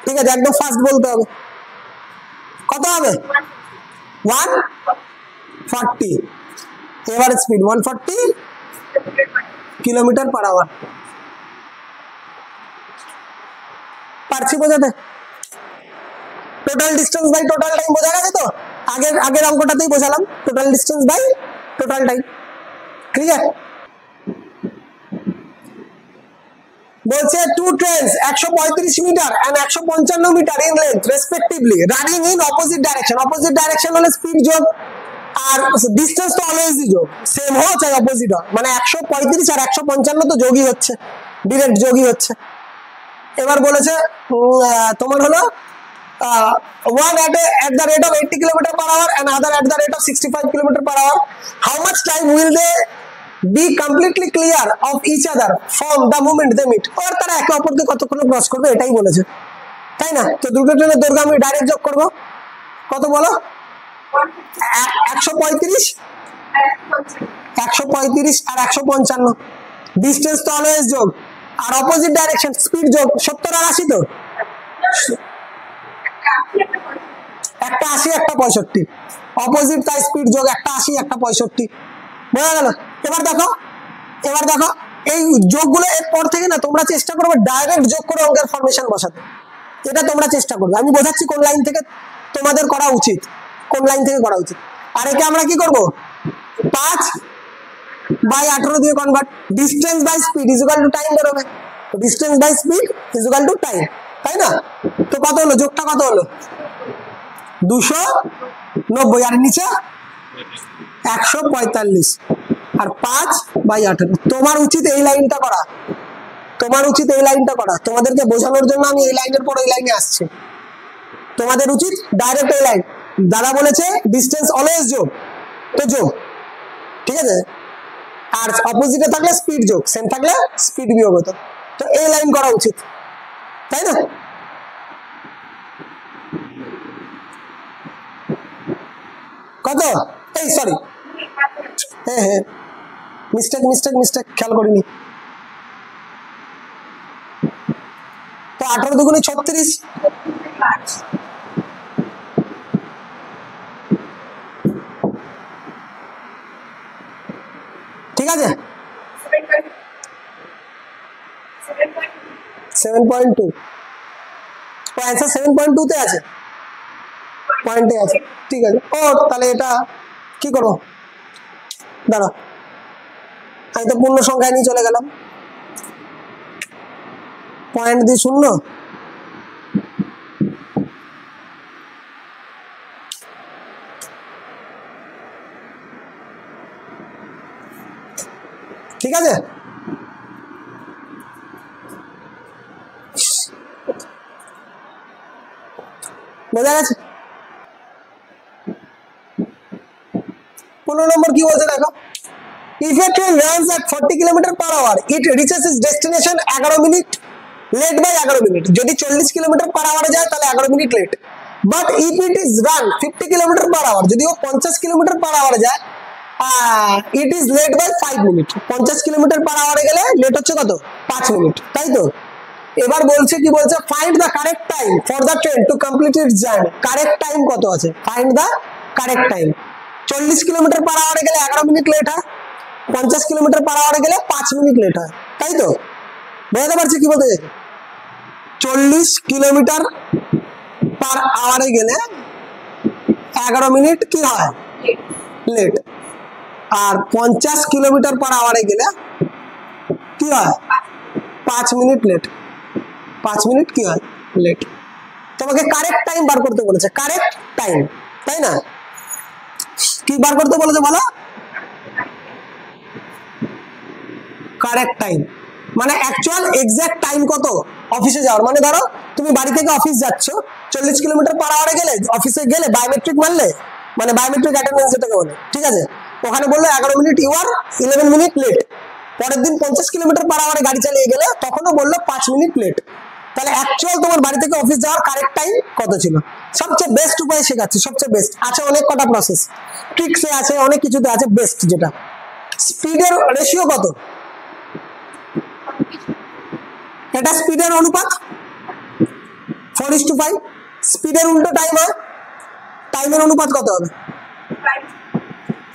ঠিক আছে? একদম ফাস্ট বলতে হবে। কত হবে? 140। Average speed 140 km per hour। পারছি বোঝাতে? Total distance by total time বোঝা গেছে তো? আগের অঙ্কটাতেই বোঝালাম, total distance by total time, clear? বলছে two trains 135 metre and 155 metre in length respectively running in opposite direction, opposite direction হলে স্পিড যোগ আর ডিস্টেন্স তো অলওয়েজই যোগ, সেম হোক চাই অপোজিট হোক, মানে 135 আর 155 তো যোগই হচ্ছে, ডিরেক্ট যোগই হচ্ছে। এবার বলেছে তোমার হলো one at the rate of 80 km per hour and other at the rate of 65 km per hour. How much time will they be completely clear of each other from the moment they meet? और তারা একে অপরকে কতক্ষণ ক্রস করবে এটাই বলেছে, তাই না? তো দুটো ট্রেনের দৈর্ঘ্য আমি ডাইরেক্ট যোগ করব, কত বলো? 135 আর 155, ডিস্টেন্স তো অলওয়েজ যোগ আর অপোজিট ডাইরেকশন স্পিড যোগ, 70 আর 80 তো একটা 80 একটা 65, অপোজিট তাই স্পিড যোগ, একটা 80 একটা 65, বোঝা গেল? এবার দেখো এই যোগগুলো এরপর থেকে না তোমরা চেষ্টা করবে ডাইরেক্ট যোগ করে অঙ্কের ফরমেশন বসাতে, এটা তোমরা চেষ্টা করবে। আমি বোঝাচ্ছি কোন লাইন থেকে তোমাদের করা উচিত, কোন লাইন থেকে করা উচিত। আর একে আমরা কি করব? 5/18 দিয়ে convert, distance by speed is equal to time বেরোবে, distance by speed is equal to time, তাই না? তো কত হলো? যোগটা কত হলো? 290 আর নিচে 145 আর 5/18। তোমার উচিত এই লাইনটা করা, তোমার উচিত এই লাইনটা করা। তোমাদেরকে বোঝানোর জন্য আমি এই লাইনের পর এই লাইনে আসছি। তোমাদের উচিত ডাইরেক্ট এই লাইন। দাদা বলেছে ডিস্টেন্স অলওয়েজ যোগ, তো যোগ, ঠিক আছে। আর অপোজিটে থাকলে স্পিড যোগ, সেম থাকলে স্পিড বিয়োগ হতো। তো এই লাইন করা উচিত, তাই না? কত? এই সরি, হ্যাঁ হ্যাঁ, মিস্টেক মিস্টেক মিস্টেক, খেয়াল করিনি। তো 18 দুগুণে 36, ঠিক আছে। 7.2, ও অ্যান্সার 7.2 তে আছে, পয়েন্টে আছে, ঠিক আছে। ও তাহলে এটা কি করবো, দাঁড়া, আমি তো পূর্ণ সংখ্যায় নিয়ে চলে গেলাম। পয়েন্ট দিয়ে 0, ঠিক আছে। বোঝা গেছে? 15 নম্বর কি বলছে দেখো, if a train runs at 40 km/h it reaches its destination 11 minute late by 11 minute. যদি 40 km/h যায় তাহলে 11 minute late. But if it is run 50 km/h, যদি ও 50 km/h যায় it is late by 5 minute. 50 km/h গেলে লেট হচ্ছে কত, 5 মিনিট, তাই তো। এবার বলছে কি বলছে, find the correct time for the train to complete it's journey. Correct time কত আছে, find the correct time. 40 km/h গেলে 11 মিনিট লেট হয়, 50 km/h গেলে 5 মিনিট লেট হয়, তাই তো। বুঝতে পারছি কি বলতে চাই? 40 km/h গেলে 11 মিনিট কি হয়, লেট। আর 50 km/h গেলে কি হয়, 5 মিনিট লেট। 5 মিনিট কি হয়, লেট। তোমাকে কারেক্ট টাইম বার করতে বলেছে, কারেক্ট টাইম, তাই না? কি বার করতে বলেছে বলো, কারেক্ট টাইম মানে অ্যাকচুয়াল এক্সাক্ট টাইম কত অফিসে যাওয়ার। মানে ধরো তুমি বাড়ি থেকে অফিস যাচ্ছ, 40 km/h গেলে অফিসে গেলে বায়োমেট্রিক মারলে, মানে বায়োমেট্রিক অ্যাটেন্ডেন্স যেটাকে বলে, ঠিক আছে। ওখানে বললো 11 minute, you are 11 minute late. পরের দিন 50 km/h গাড়ি চালিয়ে গেলে তখনও বললো 5 মিনিট লেট। তাহলে অ্যাকচুয়াল তোমার বাড়ি থেকে অফিস যাওয়ার কারেক্ট টাইম কত ছিল? সবচেয়ে বেস্ট উপায় শেখাচ্ছি, সবচেয়ে বেস্ট আছে, অনেক কটা প্রসেস ট্রিক্সে আছে, অনেক কিছুতে আছে, বেস্ট যেটা। স্পিডের রেশিও কত, এটা স্পিডের অনুপাত 4:5। স্পিডের উল্টো টাইম হয়, টাইমের অনুপাত কত হবে,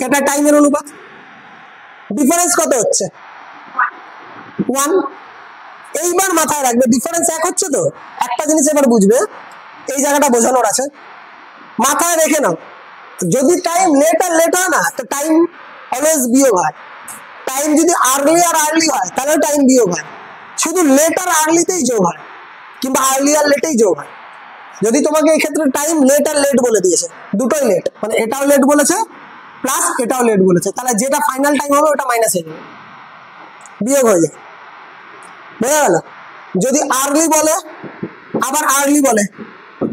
এটা টাইমের অনুপাত। ডিফারেন্স কত হচ্ছে, 1। এইবার মাথায় রাখবে ডিফারেন্স 1 হচ্ছে তো। একটা জিনিস এবার বুঝবে, এই জায়গাটা বোঝানোর আছে, মাথায় রেখে নাও। যদি টাইম লেট আর লেট হয় না, তো টাইম অলওয়েজ বিয়োগ হয়। টাইম যদি আর্লি আর আর্লি হয় তাহলে টাইম বিয়োগ হয়। শুধু লেট আর আর্লিতেই যোগ হয়, কিংবা আর্লি আর লেটেই যোগ হয়। যদি তোমাকে এই ক্ষেত্রে টাইম লেট আর লেট বলে দিয়েছে, দুটোই লেট, মানে এটাও লেট বলেছে প্লাস এটাও লেট বলেছে, তাহলে যেটা ফাইনাল টাইম হবে ওটা মাইনাস হয়ে যাবে, বিয়োগ হয়ে যায়। বোঝা গেল? যদি আর্লি বলে আবার আর্লি বলে,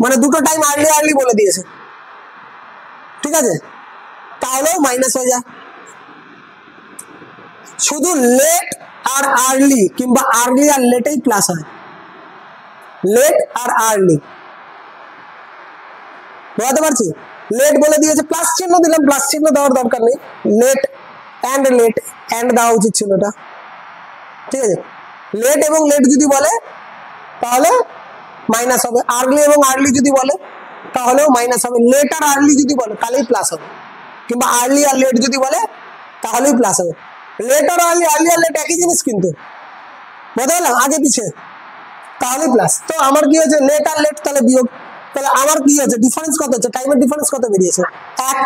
মানে দুটো টাইম আর্লি আর্লি বলে দিয়েছে, ঠিক আছে, তাহলেও মাইনাস হয়ে যায়। শুধু লেট আর আর্লি কিংবা আর্লি আর লেটেই প্লাস হয়, লেট আর আর্লি। বুঝতে পারছি? লেট বলে দিয়েছে, প্লাস চিহ্ন দিলাম, প্লাস চিহ্ন দেওয়ার দরকার নেই, লেট অ্যান্ড দেওয়া উচিত ছিল এটা, ঠিক আছে। লেট এবং লেট যদি বলে তাহলে মাইনাস হবে, আর্লি এবং আর্লি যদি বলে তাহলেও মাইনাস হবে, লেট আর আর্লি যদি বলে তাহলেই প্লাস হবে, কিংবা আর্লি আর লেট যদি বলে তাহলেই প্লাস হবে। লেট আর আর্লি, আর্লি আর লেট একই জিনিস কিন্তু, বুঝতে পারলাম, আগে পিছে, তাহলেই প্লাস। তো আমার কি হয়েছে, লেট আর লেট তাহলে বিয়োগ, তাহলে আমার কি হচ্ছে, ডিফারেন্স কত হচ্ছে, টাইমের ডিফারেন্স কত বেরিয়েছে, 1।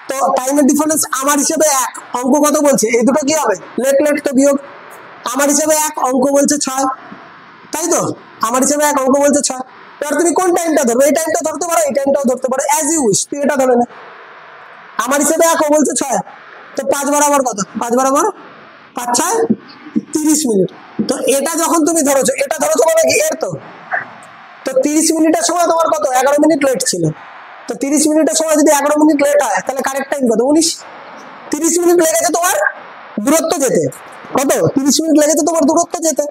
তো টাইমের ডিফারেন্স আমার হিসেবে 1, অঙ্ক কত বলছে, এই দুটো কি হবে, লেট লেট তো বিয়োগ। আমার হিসেবে 1, অঙ্ক বলছে 6, তাই তো। আমার হিসেবে 1, অঙ্ক বলছে 6। এবার তুমি কোন টাইমটা ধরবে, এই টাইমটা ধরতে পারো, এই টাইমটাও ধরতে পারো, অ্যাজ ইউ উইশ, তুই এটা ধরে না। আমার হিসেবে 1, ও বলছে 6, তো 5 বরাবর কত, 5 বরাবর 5 6 30 মিনিট। তো এটা যখন তুমি ধরেছো, এটা ধরেছো মানে কি এর, তো 30 মিনিটের সময় তোমার কত 11 মিনিট লেট ছিল। তো 30 মিনিটের সময় যদি 11 মিনিট লেট হয় তাহলে কারেক্ট টাইম কত 19। 30 মিনিট লেগেছে তোমার দূরত্ব যেতে, কত 30 মিনিট লেগেছে তোমার দূরত্ব যেতে।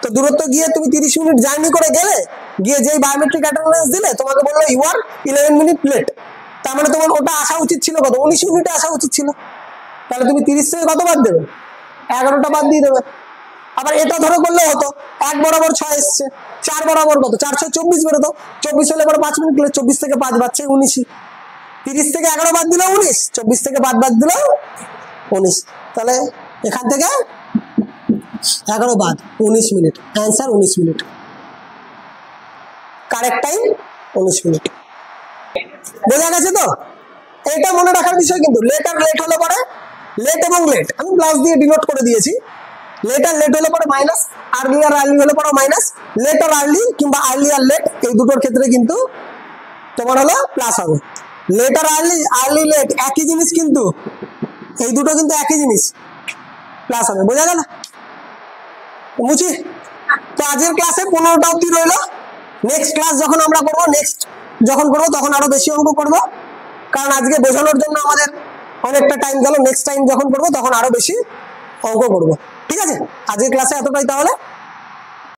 তো দূরত্ব গিয়ে তুমি 30 মিনিট জার্নি করে গেলে, গিয়ে যেই বায়োমেট্রিক অ্যাটেন্ডেন্স দিলে তোমাকে বললো ইউ আর 11 মিনিট লেট। তার মানে তোমার ওটা আসা উচিত ছিল কত 19 মিনিটে আসা উচিত ছিল। তাহলে তুমি 30 থেকে কত বাদ দেবে, 11টা বাদ দিয়ে দেবে। আবার এটা ধরে করলে হতো 1 বরাবর 6 এসছে, 4 বরাবর কত 4 6 24 বেরোতো, 24 হলে পরে 5 মিনিট লেট, 24 থেকে 5 বাদছে 19। 30 থেকে 11 বাদ দিল 19, 24 থেকে 5 বাদ দিল 19। তাহলে এখান থেকে 11 বাদ 19 minute, answer 19 minute, correct time 19 minute. বোঝা গেছে তো? এটা মনে রাখার বিষয় কিন্তু লেট আর লেট হলে পরে, লেট এবং লেট আমি প্লাস দিয়ে ডিনোট করে দিয়েছি। লেট আর লেট হলে পরে মাইনাস, আর্লি আর আর্লি হলে পরে মাইনাস, লেট আর আর্লি কিংবা আর্লি আর লেট এই দুটোর ক্ষেত্রে কিন্তু তোমার হলো প্লাস হবে। লেট আর আর্লি, আর্লি লেট একই জিনিস, কিন্তু এই দুটো কিন্তু একই জিনিস, প্লাস হবে। বোঝা গেল? বুঝি? তো আজকের ক্লাসে 15টা অবধি রইলো। নেক্সট ক্লাস যখন আমরা করবো, নেক্সট যখন করবো তখন আরো বেশি অঙ্ক করবো, কারণ আজকে বোঝানোর জন্য আমাদের অনেকটা টাইম গেল। নেক্সট টাইম যখন করবো তখন আরো বেশি অঙ্ক করবো। ঠিক আছে, আজকের ক্লাসে এতটাই তাহলে।